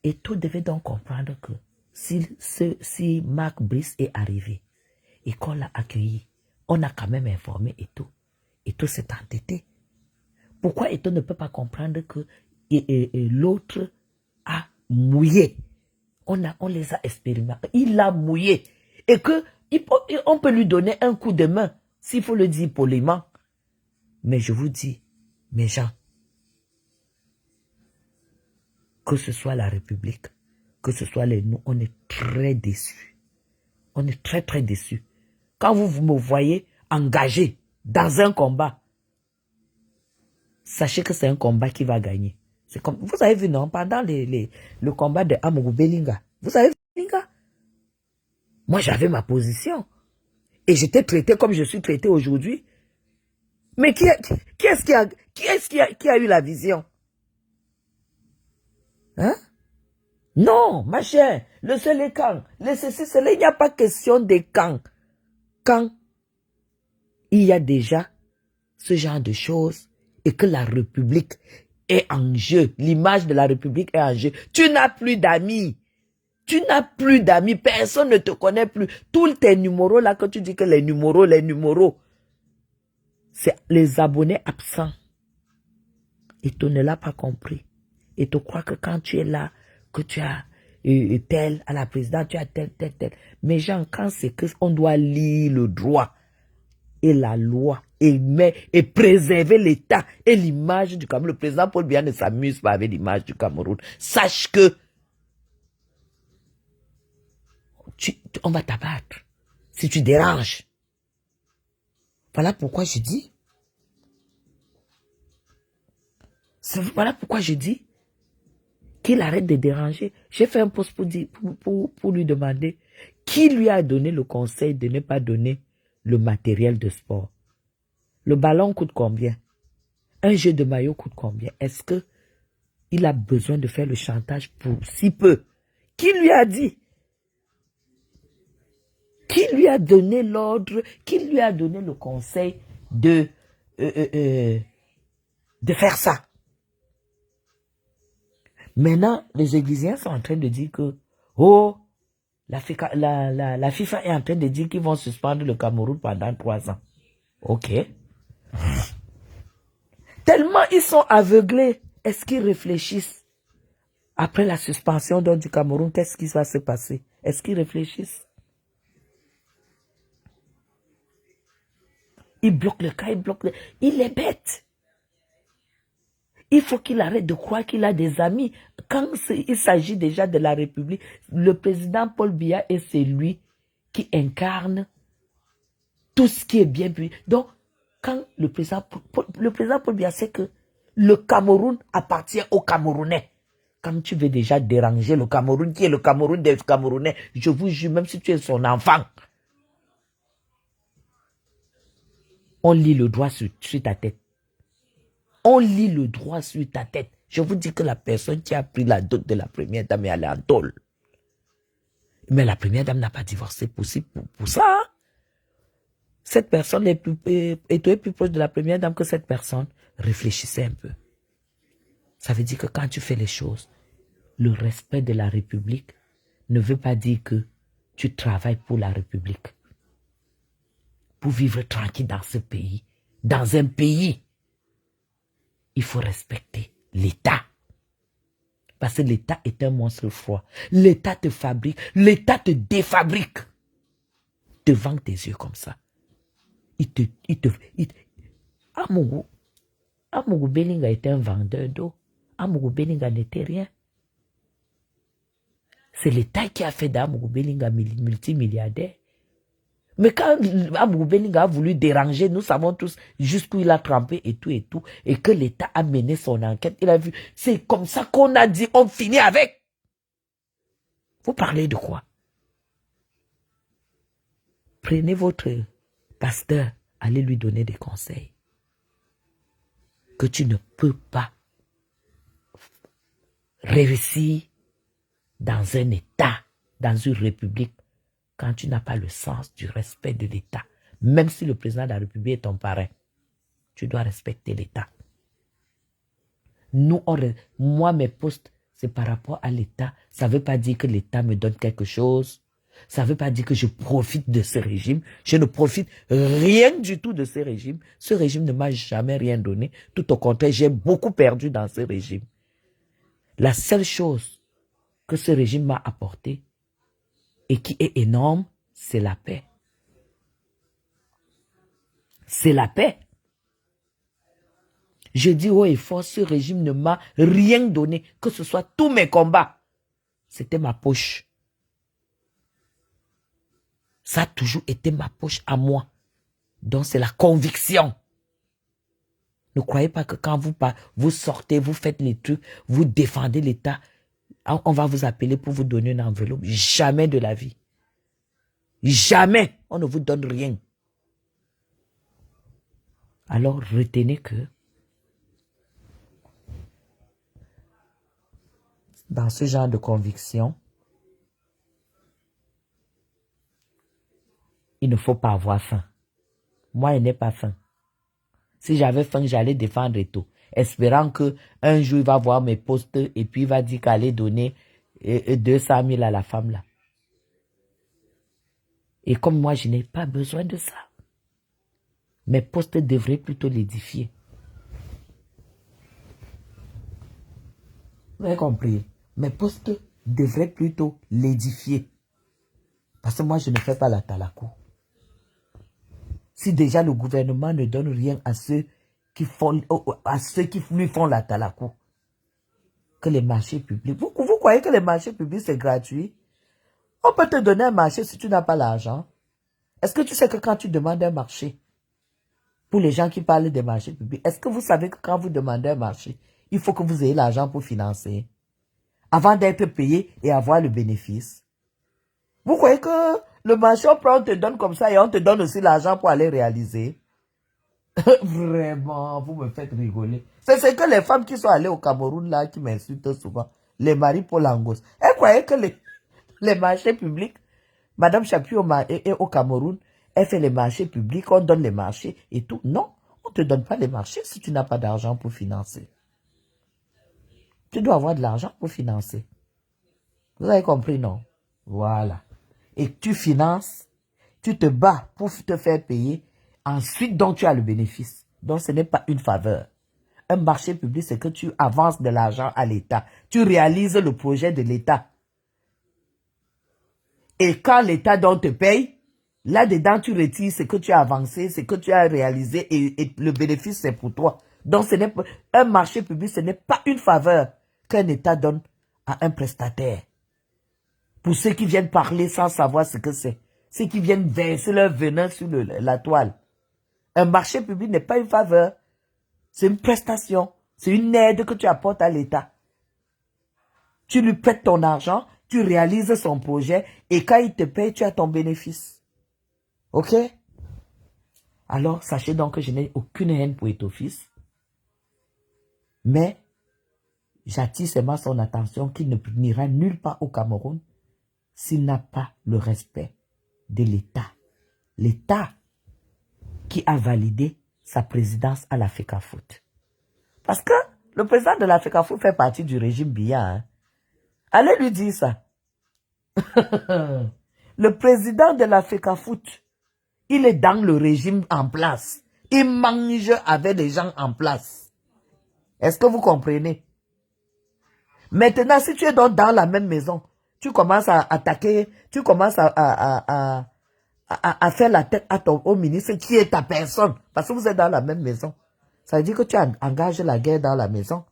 Speaker 2: Eto'o devait donc comprendre que si Marc Brice est arrivé et qu'on l'a accueilli, on a quand même informé Eto'o. Eto'o s'est entêté. Pourquoi Eto'o ne peut pas comprendre que l'autre a mouillé? On les a expérimentés. Il a mouillé. Et on peut lui donner un coup de main, s'il faut le dire poliment. Mais je vous dis, mes gens, que ce soit la République, que ce soit nous, on est très déçus. On est très, très déçus. Quand vous me voyez engagé dans un combat, sachez que c'est un combat qui va gagner. C'est comme, vous avez vu, non, pendant le combat de Amougou Belinga, vous avez vu Belinga? Moi, j'avais ma position. Et j'étais traité comme je suis traité aujourd'hui. Mais qui est-ce qui a eu la vision? Hein? Non, ma chère, le seul est quand. Le ceci, cela, il n'y a pas question de quand. Quand il y a déjà ce genre de choses et que la République est en jeu, l'image de la République est en jeu, tu n'as plus d'amis. Tu n'as plus d'amis, personne ne te connaît plus. Tous tes numéros là, que tu dis que les numéros, c'est les abonnés absents. Et tu ne l'as pas compris. Et tu crois que quand tu es là, que tu as tel à la présidence, tu as tel. Mais gens, quand c'est qu'on doit lire le droit et la loi et préserver l'État et l'image du Cameroun. Le président Paul Biya ne s'amuse pas avec l'image du Cameroun. Sache que on va t'abattre si tu déranges. Voilà pourquoi je dis. Voilà pourquoi je dis qu'il arrête de déranger. J'ai fait un post pour lui demander qui lui a donné le conseil de ne pas donner le matériel de sport. Le ballon coûte combien? Un jeu de maillot coûte combien? Est-ce que il a besoin de faire le chantage pour si peu? Qui lui a dit? Qui lui a donné l'ordre? Qui lui a donné le conseil de faire ça? Maintenant, les Églisiens sont en train de dire que, oh, la FIFA est en train de dire qu'ils vont suspendre le Cameroun pendant 3 ans. Ok. Tellement ils sont aveuglés. Est-ce qu'ils réfléchissent? Après la suspension du Cameroun, qu'est-ce qui va se passer? Est-ce qu'ils réfléchissent? Il bloque le cas, il est bête. Il faut qu'il arrête de croire qu'il a des amis. Quand il s'agit déjà de la République, le président Paul Biya est celui qui incarne tout ce qui est bien pu. Donc, quand le président Paul Biya sait que le Cameroun appartient aux Camerounais, quand tu veux déjà déranger le Cameroun, qui est le Cameroun des Camerounais, je vous jure, même si tu es son enfant, on lit le droit sur ta tête. On lit le droit sur ta tête. Je vous dis que la personne qui a pris la dot de la première dame est allée en tôle. Mais la première dame n'a pas divorcé pour ça. Cette personne est plus proche de la première dame que cette personne. Réfléchissez un peu. Ça veut dire que quand tu fais les choses, le respect de la République ne veut pas dire que tu travailles pour la République. Pour vivre tranquille dans ce pays. Dans un pays, il faut respecter l'État. Parce que l'État est un monstre froid. L'État te fabrique, l'État te défabrique. Devant tes yeux comme ça. Amougou Belinga était un vendeur d'eau. Amougou Belinga n'était rien. C'est l'État qui a fait d'Amougou Belinga multimilliardaire. Mais quand Amougou Belinga a voulu déranger, nous savons tous jusqu'où il a trempé et tout, et que l'État a mené son enquête, il a vu, c'est comme ça qu'on a dit, on finit avec. Vous parlez de quoi? Prenez votre pasteur, allez lui donner des conseils. Que tu ne peux pas réussir dans un État, dans une république, quand tu n'as pas le sens du respect de l'État. Même si le président de la République est ton parrain, tu dois respecter l'État. Moi, mes posts, c'est par rapport à l'État. Ça ne veut pas dire que l'État me donne quelque chose. Ça ne veut pas dire que je profite de ce régime. Je ne profite rien du tout de ce régime. Ce régime ne m'a jamais rien donné. Tout au contraire, j'ai beaucoup perdu dans ce régime. La seule chose que ce régime m'a apporté et qui est énorme, c'est la paix. C'est la paix. Je dis haut et fort, ce régime ne m'a rien donné, que ce soit tous mes combats. C'était ma poche. Ça a toujours été ma poche à moi. Donc c'est la conviction. Ne croyez pas que quand vous sortez, vous faites les trucs, vous défendez l'État, on va vous appeler pour vous donner une enveloppe. Jamais de la vie. Jamais. On ne vous donne rien. Alors retenez que dans ce genre de conviction, il ne faut pas avoir faim. Moi, je n'ai pas faim. Si j'avais faim, j'allais défendre et tout. Espérant que un jour, il va voir mes postes et puis il va dire qu'il allait donner 200 000 à la femme là. Et comme moi, je n'ai pas besoin de ça. Mes postes devraient plutôt l'édifier. Vous avez compris? Mes postes devraient plutôt l'édifier. Parce que moi, je ne fais pas la talakou. Si déjà le gouvernement ne donne rien à ceux qui lui font la talakou, que les marchés publics, vous croyez que les marchés publics c'est gratuit? On peut te donner un marché si tu n'as pas l'argent. Est-ce que tu sais que quand tu demandes un marché, pour les gens qui parlent des marchés publics, est-ce que vous savez que quand vous demandez un marché, il faut que vous ayez l'argent pour financer, avant d'être payé et avoir le bénéfice? Vous croyez que le marché, on te donne comme ça et on te donne aussi l'argent pour aller réaliser? Vraiment, vous me faites rigoler. C'est ce que les femmes qui sont allées au Cameroun là, qui m'insultent souvent, les maris Polangos. Elles croyaient que les marchés publics, Madame Chapuis au Cameroun, elle fait les marchés publics, on donne les marchés et tout. Non, on ne te donne pas les marchés si tu n'as pas d'argent pour financer. Tu dois avoir de l'argent pour financer. Vous avez compris, non? Voilà. Et tu finances, tu te bats pour te faire payer. Ensuite, donc, tu as le bénéfice. Donc, ce n'est pas une faveur. Un marché public, c'est que tu avances de l'argent à l'État. Tu réalises le projet de l'État. Et quand l'État donc te paye, là-dedans, tu retires ce que tu as avancé, ce que tu as réalisé et le bénéfice, c'est pour toi. Donc, ce n'est pas un marché public, ce n'est pas une faveur qu'un État donne à un prestataire. Pour ceux qui viennent parler sans savoir ce que c'est. Ceux qui viennent verser leur venin sur la toile. Un marché public n'est pas une faveur. C'est une prestation. C'est une aide que tu apportes à l'État. Tu lui prêtes ton argent, tu réalises son projet et quand il te paye, tu as ton bénéfice. Ok? Alors, sachez donc que je n'ai aucune haine pour Ethofils. Mais, j'attire seulement son attention qu'il n'ira nulle part au Cameroun s'il n'a pas le respect de l'État. L'État qui a validé sa présidence à la FECAFOOT. Parce que le président de la FECAFOOT fait partie du régime Biya. Hein. Allez lui dire ça. Le président de la FECAFOOT, il est dans le régime en place. Il mange avec les gens en place. Est-ce que vous comprenez? Maintenant, si tu es donc dans la même maison, tu commences à attaquer, tu commences à faire la tête au ministre qui est ta personne. Parce que vous êtes dans la même maison. Ça veut dire que tu engages la guerre dans la maison.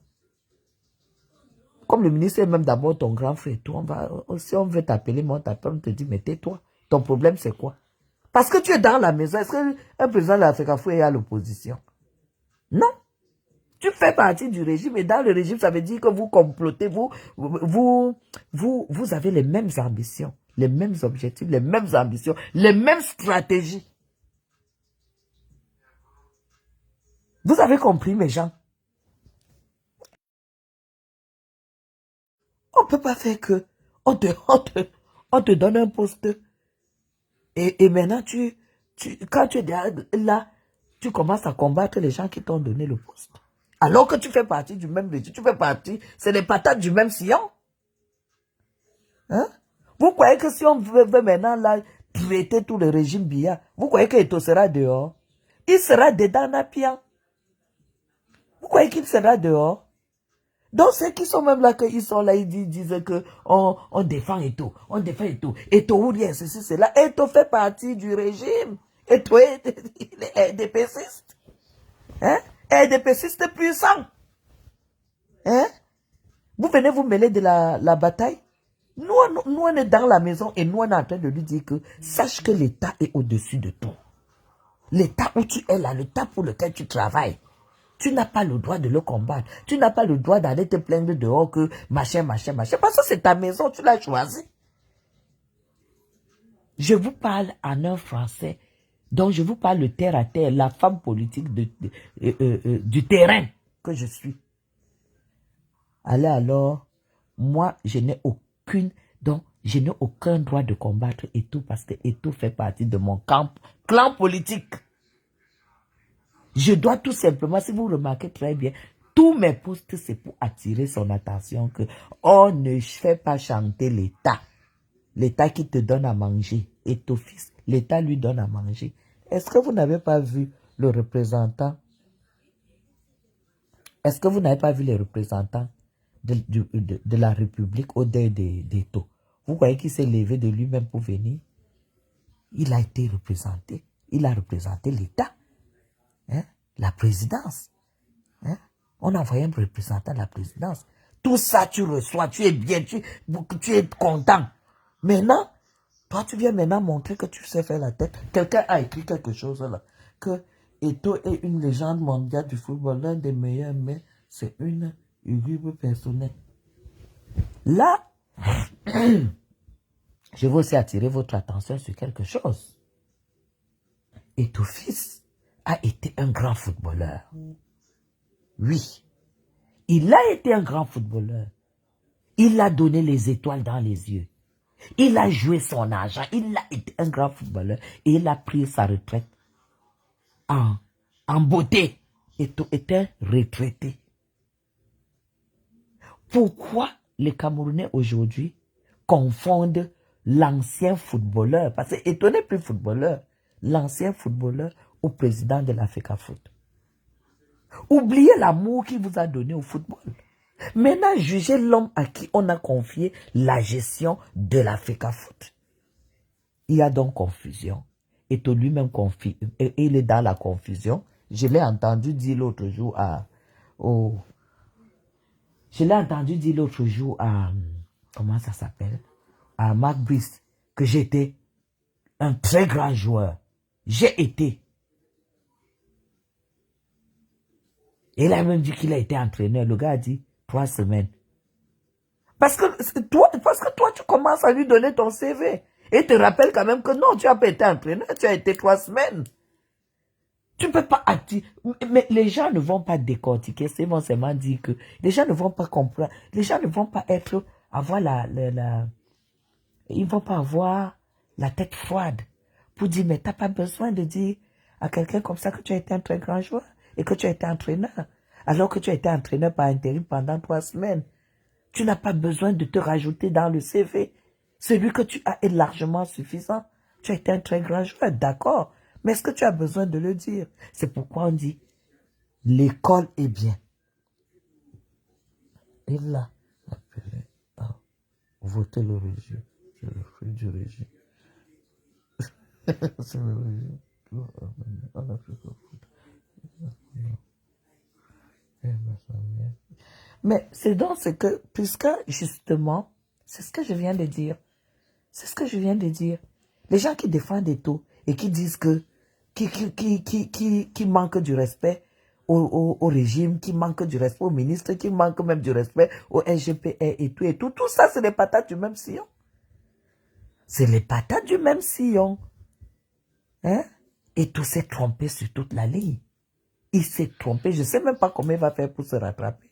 Speaker 2: Comme le ministre est même d'abord ton grand frère. Si on veut t'appeler, on t'appelle, on te dit, mais tais-toi. Ton problème, c'est quoi? Parce que tu es dans la maison. Est-ce qu'un président de la FECAFOOT est à l'opposition? Non. Tu fais partie du régime et dans le régime, ça veut dire que vous complotez, vous avez les mêmes ambitions, les mêmes objectifs, les mêmes ambitions, les mêmes stratégies. Vous avez compris, mes gens? On ne peut pas faire que on te donne un poste et maintenant quand tu es là, tu commences à combattre les gens qui t'ont donné le poste. Alors que tu fais partie du même régime, tu fais partie, c'est les patates du même sillon. Hein? Vous croyez que si on veut maintenant là traiter tout le régime Biya, vous croyez qu'Eto sera dehors? Il sera dedans Napia. Vous croyez qu'il sera dehors? Donc ceux qui sont même là, ils sont là, ils disent que on défend Eto, on défend Eto. Eto ou rien, ceci, cela. Eto fait partie du régime. Eto est des pécistes. Hein? Et des pécistes puissants. Hein? Vous venez vous mêler de la bataille. Nous, on est dans la maison et nous, on est en train de lui dire que sache que l'État est au-dessus de tout. L'État où tu es là, l'État pour lequel tu travailles, tu n'as pas le droit de le combattre. Tu n'as pas le droit d'aller te plaindre dehors que machin, machin, machin. Parce que c'est ta maison, tu l'as choisie. Je vous parle en un français, donc je vous parle de terre à terre, la femme politique du terrain que je suis. Allez alors, moi, je n'ai aucun droit de combattre Eto parce que Eto fait partie de mon clan politique. Je dois tout simplement, si vous remarquez très bien, tous mes posts, c'est pour attirer son attention que on ne fait pas chanter l'État. L'État qui te donne à manger. Eto fils, l'État lui donne à manger. Est-ce que vous n'avez pas vu le représentant? Est-ce que vous n'avez pas vu les représentants de la République au deuil d'Eto? Vous voyez qu'il s'est levé de lui-même pour venir? Il a été représenté. Il a représenté l'État. Hein? La présidence. Hein? On a envoyé un représentant de la présidence. Tout ça, tu reçois, tu es bien, tu es content. Maintenant, toi, tu viens maintenant montrer que tu sais faire la tête. Quelqu'un a écrit quelque chose là. Que Eto est une légende mondiale du football, l'un des meilleurs, mais c'est une urubre personnelle. Là, je veux aussi attirer votre attention sur quelque chose. Eto fils a été un grand footballeur. Oui, il a été un grand footballeur. Il a donné les étoiles dans les yeux. Il a joué son argent. Il a été un grand footballeur. Et il a pris sa retraite en beauté. Eto était retraité. Pourquoi les Camerounais aujourd'hui confondent l'ancien footballeur, parce que Eto n'est plus footballeur, l'ancien footballeur au président de l'Africa Foot? Oubliez l'amour qu'il vous a donné au football. Maintenant, jugez l'homme à qui on a confié la gestion de l'Africa Foot. Il y a donc confusion. Eto lui-même il est dans la confusion. Je l'ai entendu dire l'autre jour comment ça s'appelle? À Mark Brice, que j'étais un très grand joueur. J'ai été. Et il a même dit qu'il a été entraîneur. Le gars a dit 3 semaines. Parce que toi, tu commences à lui donner ton CV. Et te rappelle quand même que non, tu n'as pas été entraîneur, tu as été 3 semaines. Tu ne peux pas attirer. Mais les gens ne vont pas décortiquer. C'est bon, seulement dire que les gens ne vont pas comprendre. Les gens ne vont pas avoir ils ne vont pas avoir la tête froide pour dire, mais tu n'as pas besoin de dire à quelqu'un comme ça que tu as été un très grand joueur et que tu as été entraîneur. Alors que tu as été entraîneur par intérim pendant 3 semaines. Tu n'as pas besoin de te rajouter dans le CV. Celui que tu as est largement suffisant. Tu as été un très grand joueur, d'accord. Mais est-ce que tu as besoin de le dire? C'est pourquoi on dit, l'école est bien. Il l'a appelé à voter le régime. C'est le fruit du régime. C'est le régime qui va amener à l'Afrique au foot. Mais c'est donc ce que, puisque justement, c'est ce que je viens de dire. C'est ce que je viens de dire. Les gens qui défendent Eto et qui disent que, qui manquent du respect au régime, qui manquent du respect au ministre, qui manquent même du respect au SGPR et tout. Tout ça, c'est les patates du même sillon. C'est les patates du même sillon. Hein? Eto s'est trompé sur toute la ligne. Il s'est trompé. Je ne sais même pas comment il va faire pour se rattraper.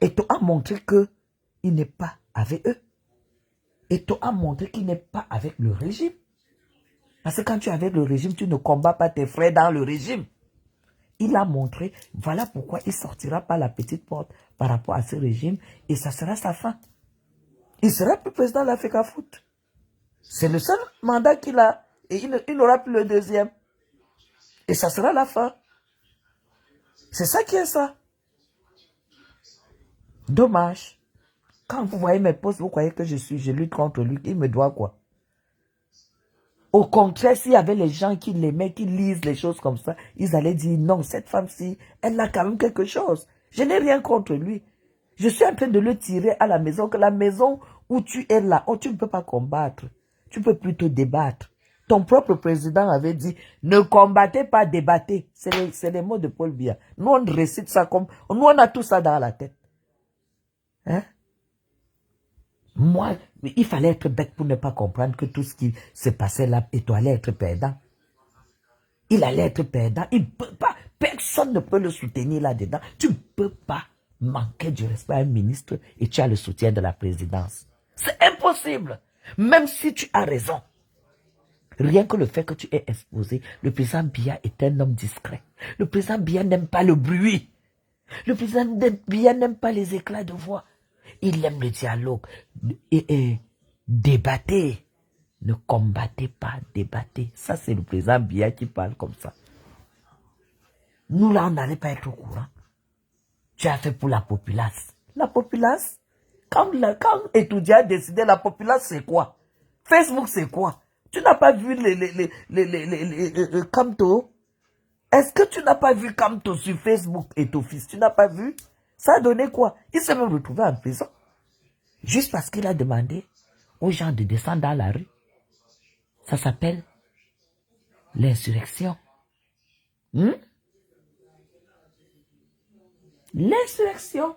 Speaker 2: Eto a montré qu'il n'est pas avec eux. Eto a montré qu'il n'est pas avec le régime. Parce que quand tu es avec le régime, tu ne combats pas tes frères dans le régime. il a montré, voilà pourquoi il sortira par la petite porte par rapport à ce régime et ça sera sa fin. Il sera plus président de l'Africa Foot. C'est le seul mandat qu'il a et il n'aura plus le deuxième. Et ça sera la fin. C'est ça qui est ça. Dommage. Quand vous voyez mes posts, vous croyez que je lutte contre lui. Il me doit quoi? Au contraire, s'il y avait les gens qui l'aimaient, qui lisent les choses comme ça, ils allaient dire non, cette femme-ci, elle a quand même quelque chose. Je n'ai rien contre lui. Je suis en train de le tirer à la maison, que la maison où tu es là, oh, tu ne peux pas combattre. Tu peux plutôt débattre. Ton propre président avait dit, ne combattez pas, débattez. C'est les mots de Paul Biya. Nous, on récite ça comme... Nous, on a tout ça dans la tête. Hein? Moi, il fallait être bête pour ne pas comprendre que tout ce qui se passait là, et toi allais être perdant. Il allait être perdant. Il peut pas, personne ne peut le soutenir là-dedans. Tu ne peux pas manquer du respect à un ministre et tu as le soutien de la présidence. C'est impossible. Même si tu as raison. Rien que le fait que tu aies exposé, le président Biya est un homme discret. Le président Biya n'aime pas le bruit. Le président Biya n'aime pas les éclats de voix. Il aime le dialogue. Et débattez. Ne combattez pas, débattez. Ça, c'est le président Biya qui parle comme ça. Nous, là, on n'allait pas être au courant. Tu as fait pour la populace. La populace, quand étudiant a décidé, la populace, c'est quoi? Facebook, c'est quoi? Tu n'as pas vu les Camto? Est-ce que tu n'as pas vu Camto sur Facebook et ton fils? Tu n'as pas vu? Ça a donné quoi? Il s'est même retrouvé en prison. Juste parce qu'il a demandé aux gens de descendre dans la rue. Ça s'appelle l'insurrection. L'insurrection.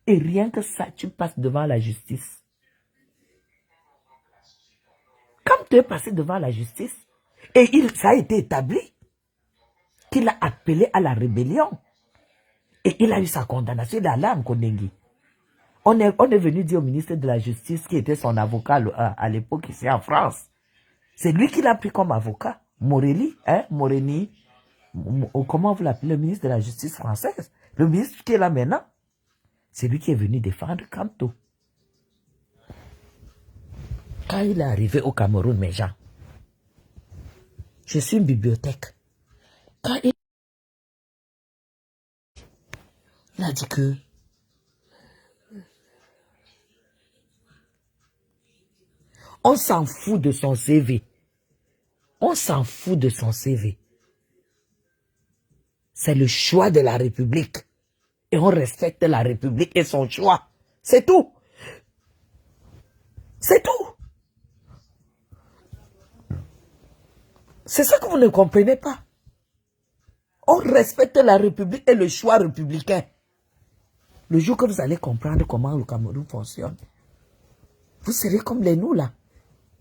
Speaker 2: Et rien que ça, tu passes devant la justice. Quand tu es passé devant la justice, et ça a été établi qu'il a appelé à la rébellion. Et il a eu sa condamnation, il est allé en Kondengi. On est venu dire au ministre de la Justice, qui était son avocat à l'époque ici en France. C'est lui qui l'a pris comme avocat. Morelli, Moreni. Comment vous l'appelez? Le ministre de la Justice française. Le ministre qui est là maintenant. C'est lui qui est venu défendre Camto. Quand il est arrivé au Cameroun, mes gens, je suis une bibliothèque. Quand il a dit que on s'en fout de son CV. On s'en fout de son CV. C'est le choix de la République. Et on respecte la République et son choix. C'est tout. C'est tout. C'est ça que vous ne comprenez pas. On respecte la République et le choix républicain. Le jour que vous allez comprendre comment le Cameroun fonctionne, vous serez comme les nous là.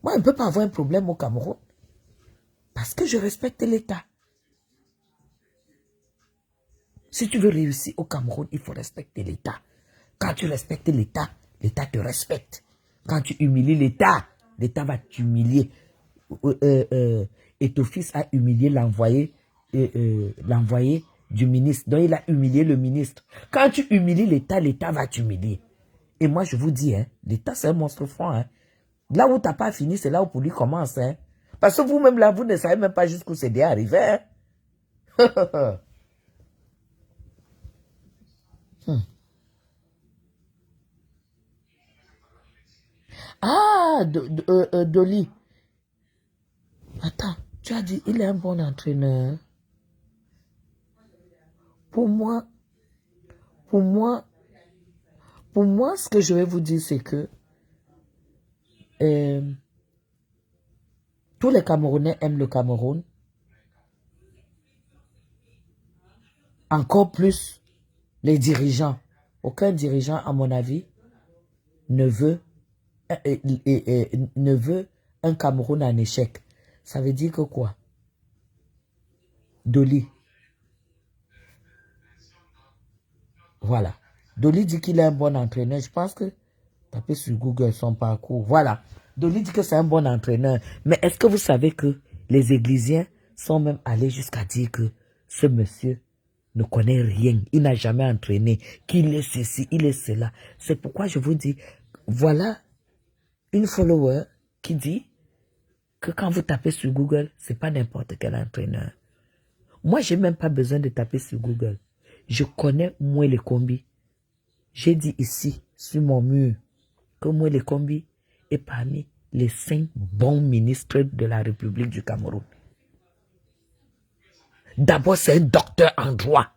Speaker 2: Moi, on ne peut pas avoir un problème au Cameroun. Parce que je respecte l'État. Si tu veux réussir au Cameroun, il faut respecter l'État. Quand tu respectes l'État, l'État te respecte. Quand tu humilies l'État, l'État va t'humilier. Et ton fils a humilié l'envoyé du ministre. Donc, il a humilié le ministre. Quand tu humilies l'État, l'État va t'humilier. Et moi, je vous dis, l'État, c'est un monstre froid. Là où tu n'as pas fini, c'est là où pour lui commence. Parce que vous-même, là, vous ne savez même pas jusqu'où c'est déjà arrivé. Ah, Dolly. Attends, tu as dit, il est un bon entraîneur. Pour moi, ce que je vais vous dire, c'est que tous les Camerounais aiment le Cameroun. Encore plus les dirigeants. Aucun dirigeant, à mon avis, ne veut un Cameroun en échec. Ça veut dire que quoi? Dolly. Voilà. Dolly dit qu'il est un bon entraîneur. Je pense que tapez sur Google son parcours. Voilà. Dolly dit que c'est un bon entraîneur. Mais est-ce que vous savez que les Églisiens sont même allés jusqu'à dire que ce monsieur ne connaît rien. Il n'a jamais entraîné. Qu'il est ceci, il est cela. C'est pourquoi je vous dis, voilà une follower qui dit que quand vous tapez sur Google, c'est pas n'importe quel entraîneur. Moi, j'ai même pas besoin de taper sur Google. Je connais Mwele Kombi. J'ai dit ici, sur mon mur, que Mwele Kombi est parmi les 5 bons ministres de la République du Cameroun. D'abord, c'est un docteur en droit.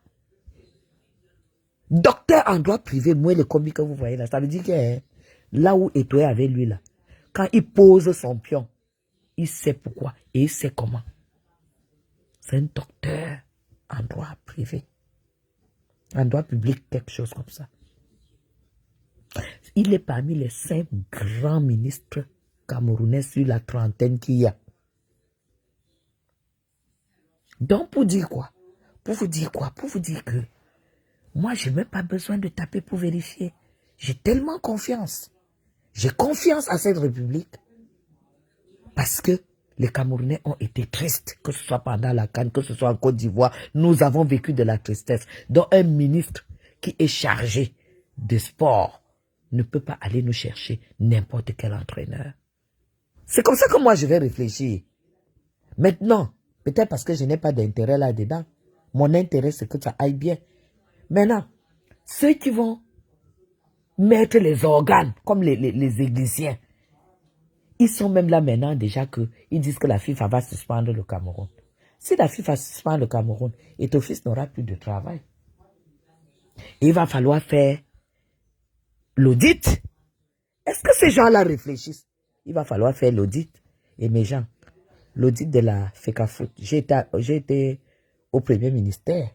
Speaker 2: Docteur en droit privé, Mwele Kombi que vous voyez là, ça veut dire que là où Eto'o est avec lui là, quand il pose son pion, il sait pourquoi et il sait comment. C'est un docteur en droit privé. En droit public, quelque chose comme ça. Il est parmi les 5 grands ministres camerounais sur la trentaine qu'il y a. Donc, pour dire quoi? Pour vous dire quoi? Pour vous dire que moi, je n'ai même pas besoin de taper pour vérifier. J'ai tellement confiance. J'ai confiance à cette République. Parce que les Camerounais ont été tristes, que ce soit pendant la CAN, que ce soit en Côte d'Ivoire. Nous avons vécu de la tristesse. Donc, un ministre qui est chargé de sport ne peut pas aller nous chercher n'importe quel entraîneur. C'est comme ça que moi, je vais réfléchir. Maintenant, peut-être parce que je n'ai pas d'intérêt là-dedans. Mon intérêt, c'est que ça aille bien. Maintenant, ceux qui vont mettre les organes, comme les églisiens, ils sont même là maintenant déjà qu'ils disent que la FIFA va suspendre le Cameroun. Si la FIFA suspend le Cameroun, et ton fils n'aura plus de travail. Et il va falloir faire l'audit. Est-ce que ces gens-là réfléchissent? Il va falloir faire l'audit. Et mes gens, l'audit de la FECAFOOT, j'ai été au premier ministère.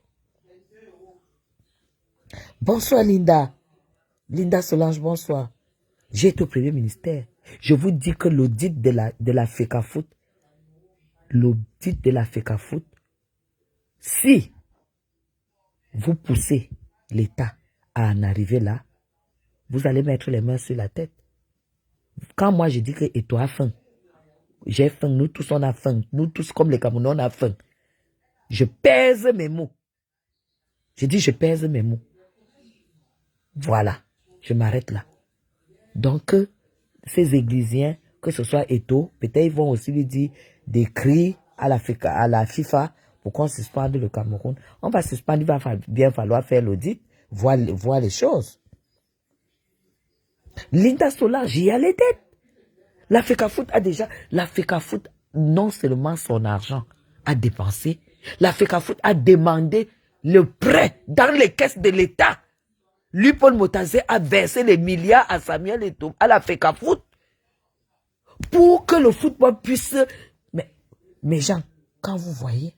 Speaker 2: Bonsoir Linda. Linda Solange, bonsoir. J'ai été au premier ministère. Je vous dis que l'audit de la FECAFOOT, si vous poussez l'État à en arriver là, vous allez mettre les mains sur la tête. Quand moi je dis que Eto'o a faim, j'ai faim, nous tous on a faim, nous tous comme les Camerounais on a faim. Je pèse mes mots. Je dis je pèse mes mots. Voilà, je m'arrête là. Donc, ces églisiens, que ce soit Eto'o, peut-être ils vont aussi lui dire d'écrire à la FIFA pour qu'on suspende le Cameroun. On va suspendre, il va bien falloir faire l'audit, voir les choses. Linda Solar, j'y ai les têtes. La FECAFOOT la FECAFOOT, non seulement son argent a dépensé, la FECAFOOT a demandé le prêt dans les caisses de l'État. Lui, Paul Motazé, a versé les milliards à Samuel Eto'o, à la FECAFOOT, pour que le football puisse... Mais, mes gens, quand vous voyez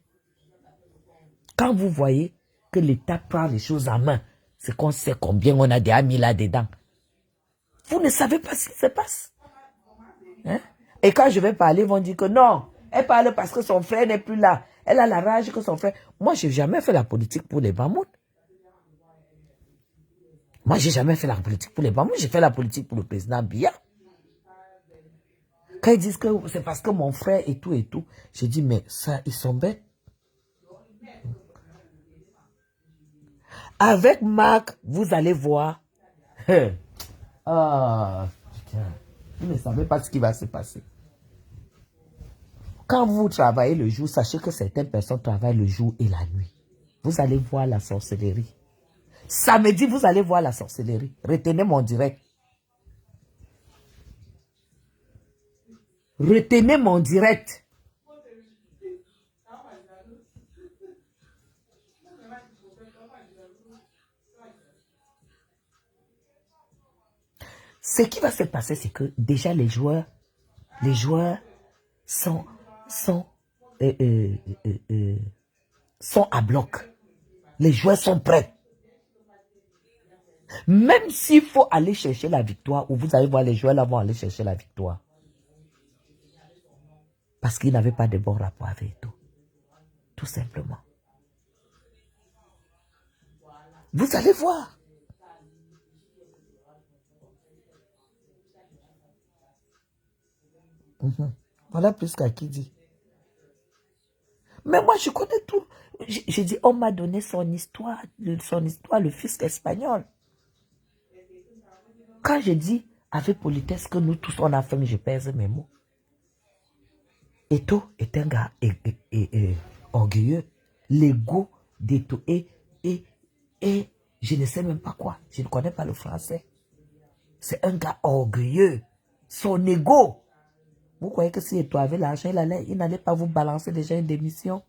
Speaker 2: que l'État prend les choses en main, c'est qu'on sait combien on a déjà mis là-dedans. Vous ne savez pas ce qui se passe. Hein? Et quand je vais parler, ils vont dire que non, elle parle parce que son frère n'est plus là. Elle a la rage que son frère... Moi, je n'ai jamais fait la politique pour les Bamounes. Moi, j'ai jamais fait la politique pour les Bamounes. J'ai fait la politique pour le président Biya. Quand ils disent que c'est parce que mon frère et tout, je dis, mais ça, ils sont bêtes. Avec Marc, vous allez voir. Ah, putain. Vous ne savez pas ce qui va se passer. Quand vous travaillez le jour, sachez que certaines personnes travaillent le jour et la nuit. Vous allez voir la sorcellerie. Samedi, vous allez voir la sorcellerie. Retenez mon direct. Retenez mon direct. Ce qui va se passer, c'est que déjà les joueurs sont à bloc. Les joueurs sont prêts. Même s'il faut aller chercher la victoire, ou vous allez voir les joueurs là vont aller chercher la victoire. Parce qu'ils n'avaient pas de bon rapport avec tout. Tout simplement. Vous allez voir. Voilà plus qu'à qui dit. Mais moi, je connais tout. J'ai dit, on m'a donné son histoire, le fisc espagnol. Quand je dis, avec politesse, que nous tous, on a faim, je pèse mes mots. Eto est un gars orgueilleux. L'ego d'Eto et je ne sais même pas quoi. Je ne connais pas le français. C'est un gars orgueilleux. Son ego. Vous croyez que si Eto avait l'argent, il n'allait pas vous balancer déjà une démission?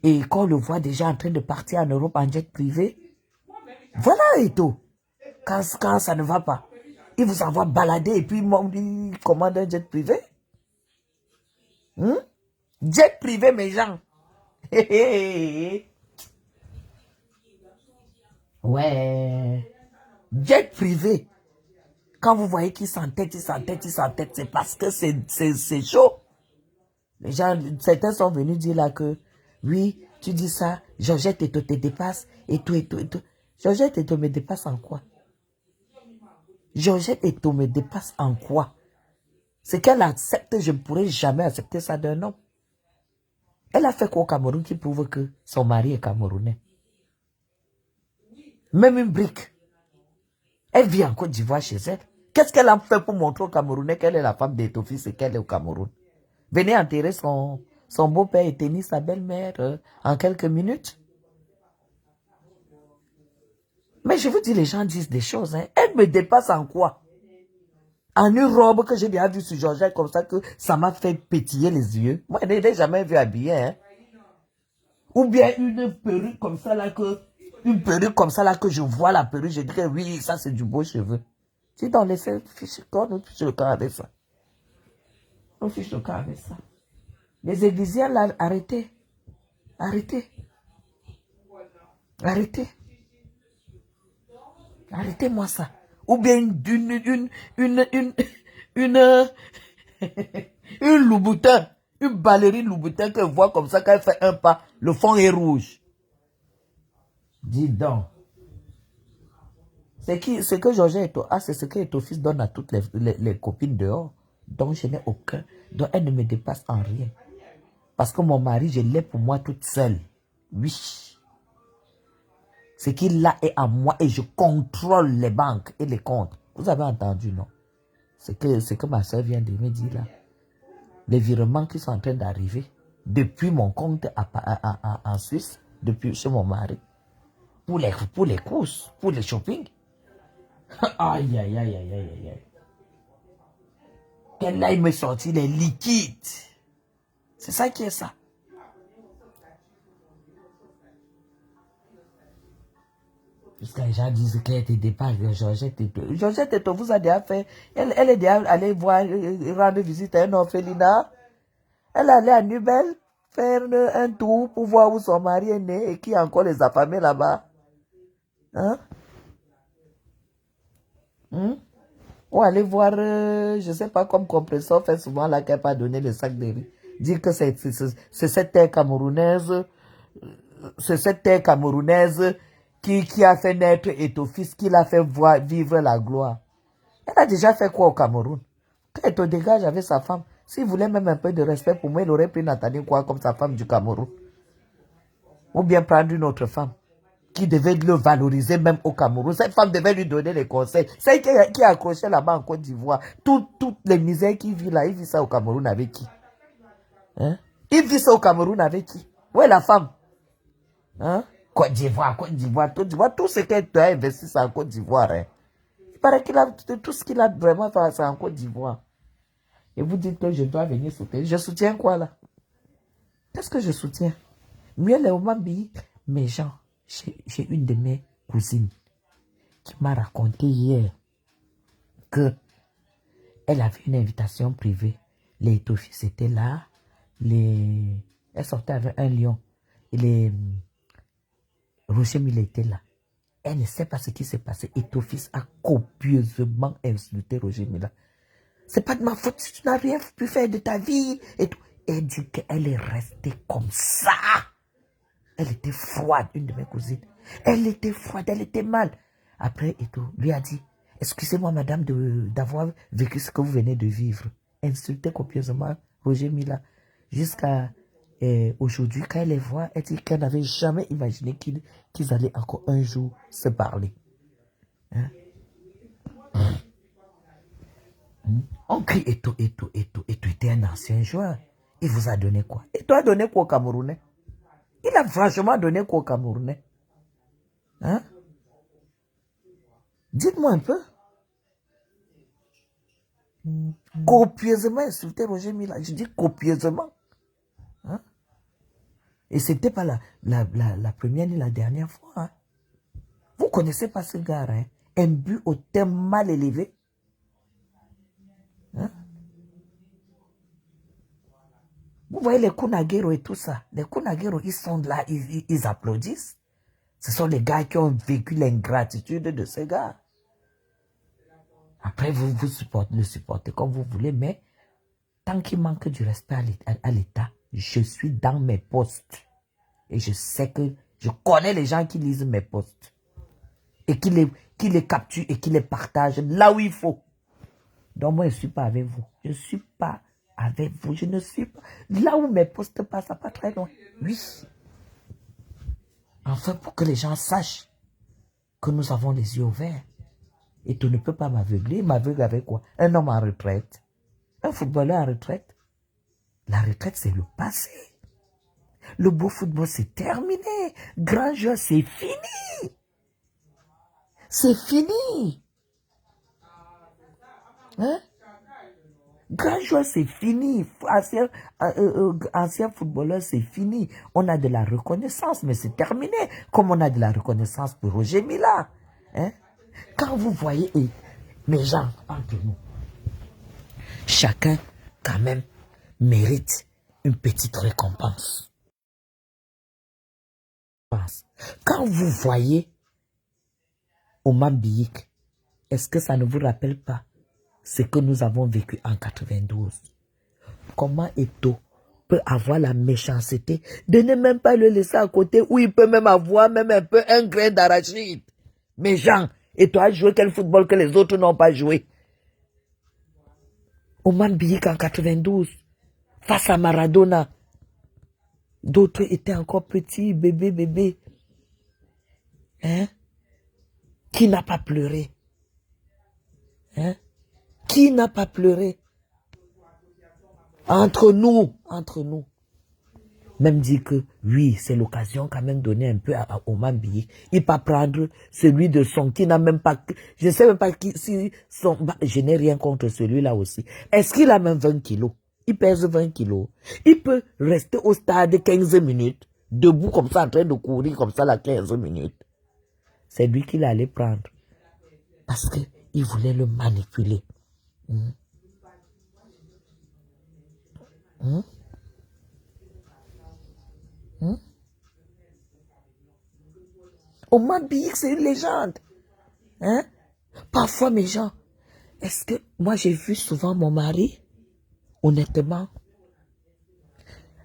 Speaker 2: Et quand on le voit déjà en train de partir en Europe en jet privé, voilà Eto. Quand ça ne va pas, il vous envoie balader et puis il commande un jet privé. Jet privé, mes gens. Ouais. Jet privé. Quand vous voyez qu'il s'entête, c'est parce que c'est chaud. Les gens, certains sont venus dire là que, oui, tu dis ça, Georgette Eto te dépasse, et tout. Georgette Eto me dépasse en quoi? Georgette Eto me dépasse en quoi? Ce qu'elle accepte, je ne pourrais jamais accepter ça d'un homme. Elle a fait quoi au Cameroun qui prouve que son mari est camerounais? Même une brique. Elle vit en Côte d'Ivoire chez elle. Qu'est-ce qu'elle a fait pour montrer aux Camerounais qu'elle est la femme d'Etofis et qu'elle est au Cameroun? Venez enterrer son beau-père et tenir sa belle-mère en quelques minutes. Mais je vous dis, les gens disent des choses. Hein. Elle me dépasse en quoi? En une robe que j'ai déjà vue sur Georgette comme ça que ça m'a fait pétiller les yeux. Moi, je ne l'ai jamais vu habillée. Hein. Ou bien une perruque comme ça là que... Une perruque comme ça là que je vois la perruque, je dirais oui, ça c'est du beau cheveu. Si dans les fiches de corps, nous fichons le corps avec ça. On fiche le corps avec ça. Les églisiens là, arrêtez. Arrêtez. Arrêtez. Arrêtez-moi ça. Ou bien une Louboutin, une ballerine Louboutin que voit comme ça quand elle fait un pas, le fond est rouge. Dis donc. C'est ce que Georgette Eto a, c'est ce que Etofis donne à toutes les copines dehors, dont je n'ai aucun, dont elle ne me dépasse en rien. Parce que mon mari, je l'ai pour moi toute seule. Oui. Ce qu'il a est à moi et je contrôle les banques et les comptes. Vous avez entendu, non? C'est que ma soeur vient de me dire là. Les virements qui sont en train d'arriver depuis mon compte en Suisse, depuis chez mon mari, pour les courses, pour les shopping. Aïe, aïe, aïe, aïe, aïe, aïe. Qu'elle aille me sortir les liquides. C'est ça qui est ça. Jusqu'à les gens disent qu'elle te dépasse, Georgette Eto. Georgette Eto vous a déjà fait. Elle est déjà allée voir, rendre visite à un orphelinat. Elle est allée à Nubel faire un tour pour voir où son mari est né et qui a encore les affamés là-bas. Hein? Ou aller voir, je ne sais pas, comme compresseur fait souvent là qu'elle n'a pas donné le sac de riz. Dire que c'est cette terre camerounaise, qui a fait naître Etofis, qui l'a fait vivre la gloire. Elle a déjà fait quoi au Cameroun? Quand Eto dégage avec sa femme, s'il voulait même un peu de respect pour moi, il aurait pris Nathalie quoi comme sa femme du Cameroun. Ou bien prendre une autre femme qui devait le valoriser même au Cameroun. Cette femme devait lui donner les conseils. Celle qui est accrochée là-bas en Côte d'Ivoire. Toutes les misères qu'il vit là, il vit ça au Cameroun avec qui? Hein? Il vit ça au Cameroun avec qui? Où est la femme? Hein? Côte d'Ivoire, tout ce qu'elle a investi, c'est en Côte d'Ivoire. Hein? Il paraît qu'il a tout ce qu'il a vraiment fait, c'est en Côte d'Ivoire. Et vous dites que je dois venir soutenir. Je soutiens quoi là? Qu'est-ce que je soutiens? Mieux les Omambi, mes gens. J'ai une de mes cousines qui m'a raconté hier que elle avait une invitation privée. Les Etofis étaient là. Elle sortait avec un lion. Et Roger Mila était là. Elle ne sait pas ce qui s'est passé. Etofis a copieusement insulté Roger Mila. C'est pas de ma faute si tu n'as rien pu faire de ta vie. Et tout. Elle dit qu'elle est restée comme ça. Elle était froide, une de mes cousines. Elle était froide, elle était mal. Après, Eto lui a dit, excusez-moi madame d'avoir vécu ce que vous venez de vivre. Insulté copieusement Roger Mila. Jusqu'à Et aujourd'hui, quand elle les voit, elle dit qu'elle n'avait jamais imaginé qu'ils allaient encore un jour se parler. Hein? On crie Eto'o, Eto'o, Eto'o. Eto'o était un ancien joueur. Il vous a donné quoi? Eto'o a donné quoi au Camerounais? Il a franchement donné quoi au Camerounais? Hein? Dites-moi un peu. Copieusement insulté Roger Mila. Je dis copieusement. Hein? Et c'était pas la première ni la dernière fois. Hein? Vous connaissez pas ce gars, hein? Un but au thème mal élevé. Hein? Vous voyez les Kunagero et tout ça. Les Kunagero, ils sont là, ils applaudissent. Ce sont les gars qui ont vécu l'ingratitude de ces gars. Après, vous le supportez comme vous voulez, mais tant qu'il manque du respect à l'État, je suis dans mes postes. Et je sais que je connais les gens qui lisent mes posts. Et qui les capturent et qui les partagent là où il faut. Donc moi, je ne suis pas avec vous. Je ne suis pas avec vous. Je ne suis pas... Là où mes posts passent, ça pas très loin. Oui. Enfin, pour que les gens sachent que nous avons les yeux ouverts. Et tu ne peux pas m'aveugler. M'aveugler avec quoi? Un homme en retraite. Un footballeur en retraite. La retraite, c'est le passé. Le beau football, c'est terminé. Grand joueur, c'est fini. C'est fini. Hein? Grand joueur, c'est fini. Ancien footballeur, c'est fini. On a de la reconnaissance, mais c'est terminé. Comme on a de la reconnaissance pour Roger Mila. Hein? Quand vous voyez, mes gens, entre nous, chacun, quand même, mérite une petite récompense. Quand vous voyez Oman Biyik, est-ce que ça ne vous rappelle pas ce que nous avons vécu en 92? Comment Eto'o peut avoir la méchanceté de ne même pas le laisser à côté où il peut même avoir même un peu un grain d'arachide? Mes gens, Eto'o a joué quel football que les autres n'ont pas joué? Oman Biyik en 92, face à Maradona. D'autres étaient encore petits, bébés. Hein? Qui n'a pas pleuré? Hein? Qui n'a pas pleuré? Entre nous. Même dit que, oui, c'est l'occasion quand même donner un peu à Oman Biyik. Il peut prendre celui de son, qui n'a même pas, je ne sais même pas qui, si son, bah, je n'ai rien contre celui-là aussi. Est-ce qu'il a même 20 kilos? Il pèse 20 kilos. Il peut rester au stade 15 minutes, debout comme ça, en train de courir comme ça, là, 15 minutes. C'est lui qui l'allait prendre. Parce qu'il voulait le manipuler. Oman Biyik, c'est une légende. Hein? Parfois, mes gens, est-ce que moi j'ai vu souvent mon mari, honnêtement,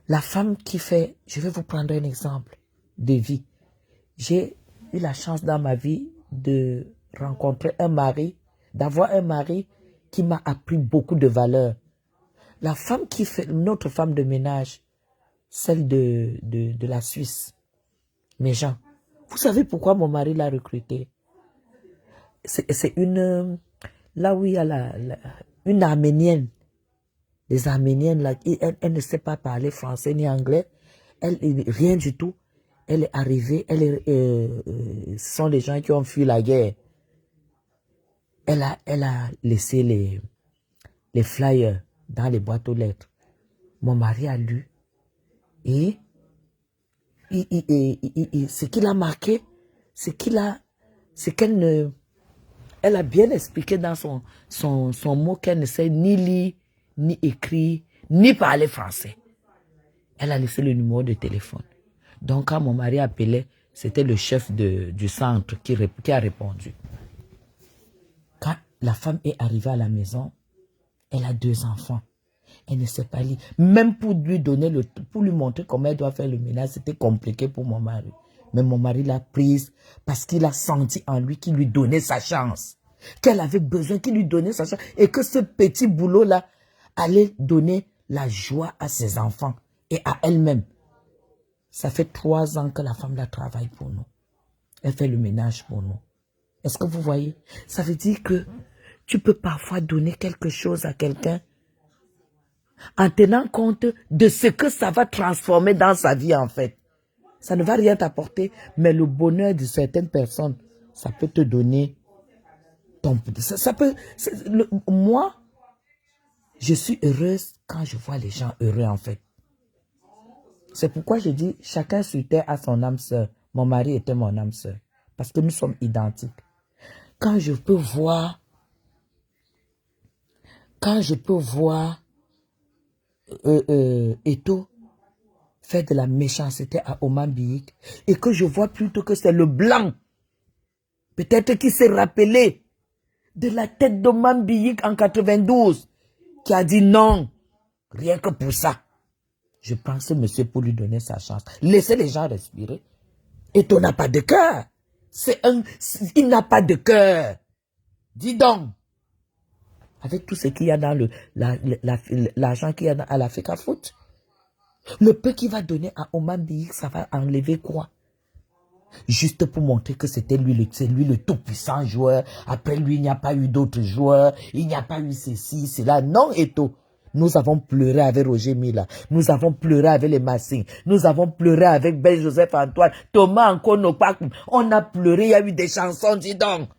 Speaker 2: la femme qui fait, je vais vous prendre un exemple de vie. J'ai eu la chance dans ma vie de rencontrer un mari, d'avoir un mari qui m'a appris beaucoup de valeurs. La femme qui fait, notre femme de ménage, celle de la Suisse, mes gens, vous savez pourquoi mon mari l'a recrutée? C'est une, là où il y a une Arménienne. Les Arméniennes, là, elle ne sait pas parler français ni anglais. Rien du tout. Elle est arrivée, ce sont les gens qui ont fui la guerre. Elle a laissé les flyers dans les boîtes aux lettres. Mon mari a lu. Et ce qu'il a marqué, elle a bien expliqué dans son mot qu'elle ne sait ni lire, ni écrire, ni parler français. Elle a laissé le numéro de téléphone. Donc, quand mon mari appelait, c'était le chef du centre qui a répondu. Quand la femme est arrivée à la maison, elle a 2 enfants. Elle ne sait pas lire. Même pour lui montrer comment elle doit faire le ménage, c'était compliqué pour mon mari. Mais mon mari l'a prise parce qu'il a senti en lui qu'il lui donnait sa chance. Qu'elle avait besoin qu'il lui donnait sa chance. Et que ce petit boulot-là allait donner la joie à ses enfants. et à elle-même. Ça fait 3 ans que la femme là travaille pour nous. Elle fait le ménage pour nous. Est-ce que vous voyez? Ça veut dire que tu peux parfois donner quelque chose à quelqu'un en tenant compte de ce que ça va transformer dans sa vie en fait. Ça ne va rien t'apporter, mais le bonheur de certaines personnes, ça peut te donner ton... Moi, je suis heureuse quand je vois les gens heureux en fait. C'est pourquoi je dis, chacun sur terre a son âme sœur. Mon mari était mon âme sœur. Parce que nous sommes identiques. Quand je peux voir Eto faire de la méchanceté à Oman Biyik et que je vois plutôt que c'est le blanc, peut-être qui s'est rappelé de la tête d'Oman Biyik en 92, qui a dit non, rien que pour ça. Je pense, monsieur, pour lui donner sa chance. Laissez les gens respirer. Eto n'a pas de cœur. Il n'a pas de cœur. Dis donc. Avec tout ce qu'il y a dans l'argent qu'il y a à l'Africa Foot. Le peu qu'il va donner à Oman Biyik, ça va enlever quoi? Juste pour montrer que c'était lui le tout-puissant joueur. Après lui, il n'y a pas eu d'autres joueurs. Il n'y a pas eu ceci, cela. Non, Eto. Nous avons pleuré avec Roger Mila. Nous avons pleuré avec les Massing. Nous avons pleuré avec Ben Joseph Antoine. Thomas Nkonopak. On a pleuré, il y a eu des chansons, dis donc.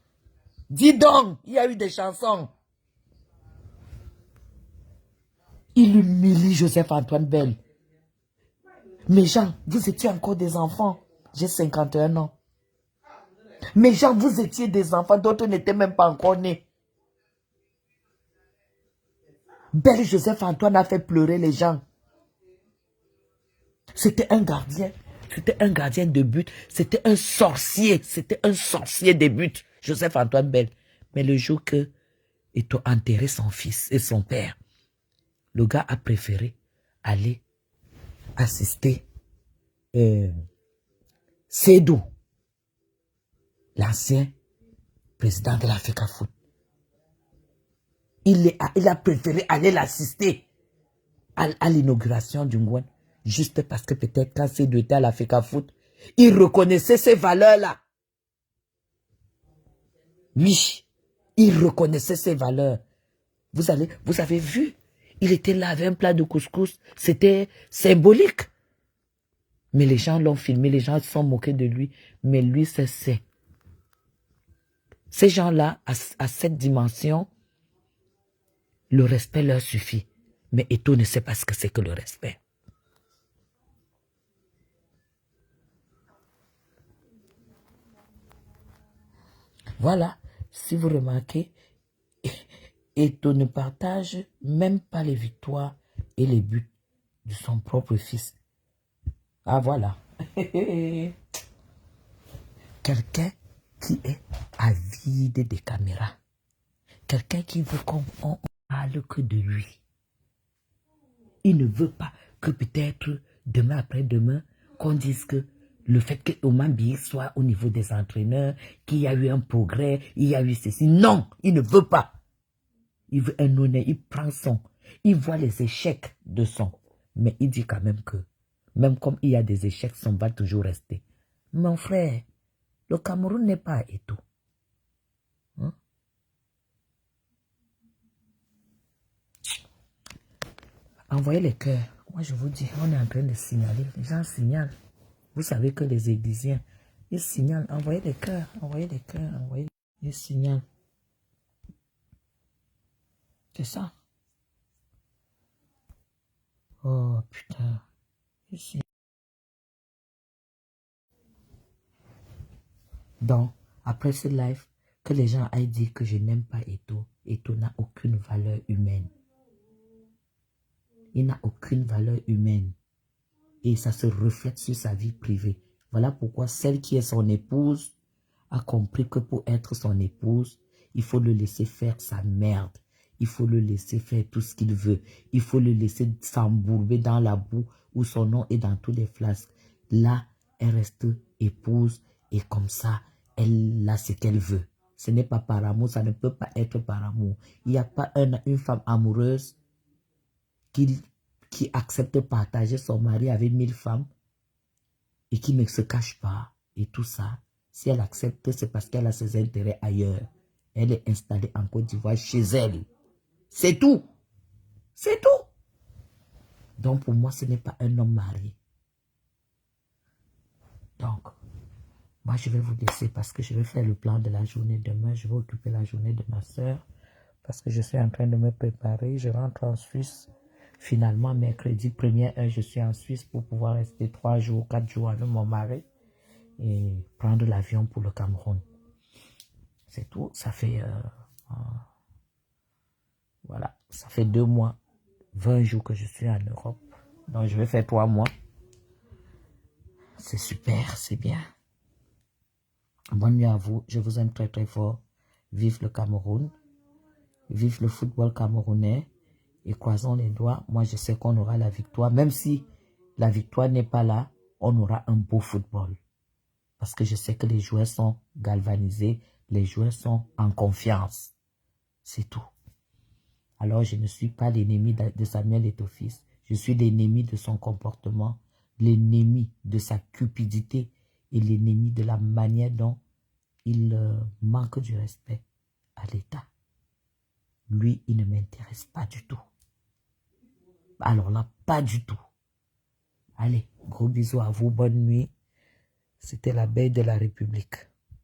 Speaker 2: Dis donc, il y a eu des chansons. Il humilie Joseph Antoine Bell. Mes gens, vous étiez encore des enfants. J'ai 51 ans. Mes gens, vous étiez des enfants, d'autres n'étaient même pas encore nés. Belle Joseph Antoine a fait pleurer les gens. C'était un gardien. C'était un gardien de but. C'était un sorcier. C'était un sorcier des buts. Joseph Antoine Bell. Mais le jour que il a enterré son fils et son père, le gars a préféré aller assister Sédou, l'ancien président de l'Africa Foot. Il a préféré aller l'assister à l'inauguration du Ngouane, juste parce que peut-être quand Sédou était à l'Africa Foot, il reconnaissait ces valeurs-là. Oui, il reconnaissait ces valeurs. Vous avez vu, il était là avec un plat de couscous, c'était symbolique. Mais les gens l'ont filmé, les gens se sont moqués de lui, mais lui, c'est... Ces gens-là, à cette dimension, le respect leur suffit. Mais Eto ne sait pas ce que c'est que le respect. Voilà, si vous remarquez, Eto ne partage même pas les victoires et les buts de son propre fils. Ah voilà. Quelqu'un qui est avide des caméras. Quelqu'un qui veut qu'on parle que de lui. Il ne veut pas que peut-être demain après-demain, qu'on dise que le fait que Oman Biyik soit au niveau des entraîneurs, qu'il y a eu un progrès, il y a eu ceci. Non, il ne veut pas. Il veut un honneur, il prend son. Il voit les échecs de son. Mais il dit quand même que, même comme il y a des échecs, son va toujours rester. Mon frère, le Cameroun n'est pas Eto. Hein? Envoyez les cœurs. Moi, je vous dis, on est en train de signaler. Les gens signalent. Vous savez que les églisiens, ils signalent. Envoyez les cœurs. Envoyez les cœurs. Envoyez. Ils signalent. C'est ça. Oh, putain. Ils signalent. Donc, après ce live, que les gens aillent dire que je n'aime pas Eto. Eto n'a aucune valeur humaine. Il n'a aucune valeur humaine. Et ça se reflète sur sa vie privée. Voilà pourquoi celle qui est son épouse a compris que pour être son épouse, il faut le laisser faire sa merde. Il faut le laisser faire tout ce qu'il veut. Il faut le laisser s'embourber dans la boue où son nom est dans tous les flasques. Là, elle reste épouse et comme ça, elle a ce qu'elle veut. Ce n'est pas par amour, ça ne peut pas être par amour. Il n'y a pas une femme amoureuse qui qui accepte de partager son mari avec 1000 femmes et qui ne se cache pas et tout ça, si elle accepte, c'est parce qu'elle a ses intérêts ailleurs. Elle est installée en Côte d'Ivoire chez elle. C'est tout. C'est tout. Donc pour moi, ce n'est pas un homme marié. Donc, moi je vais vous laisser parce que je vais faire le plan de la journée demain. Je vais occuper la journée de ma soeur parce que je suis en train de me préparer. Je rentre en Suisse. Finalement, mercredi 1er, je suis en Suisse pour pouvoir rester 3 jours, 4 jours avec mon mari et prendre l'avion pour le Cameroun. C'est tout. Ça fait, voilà, ça fait 2 mois, 20 jours que je suis en Europe. Donc, je vais faire 3 mois. C'est super, c'est bien. Bonne nuit à vous. Je vous aime très, très fort. Vive le Cameroun. Vive le football camerounais. Et croisons les doigts. Moi, je sais qu'on aura la victoire. Même si la victoire n'est pas là, on aura un beau football. Parce que je sais que les joueurs sont galvanisés. Les joueurs sont en confiance. C'est tout. Alors, je ne suis pas l'ennemi de Samuel Eto'o-Fils. Je suis l'ennemi de son comportement, l'ennemi de sa cupidité et l'ennemi de la manière dont il manque du respect à l'État. Lui, il ne m'intéresse pas du tout. Alors là, pas du tout. Allez, gros bisous à vous, bonne nuit. C'était la Belle de la République.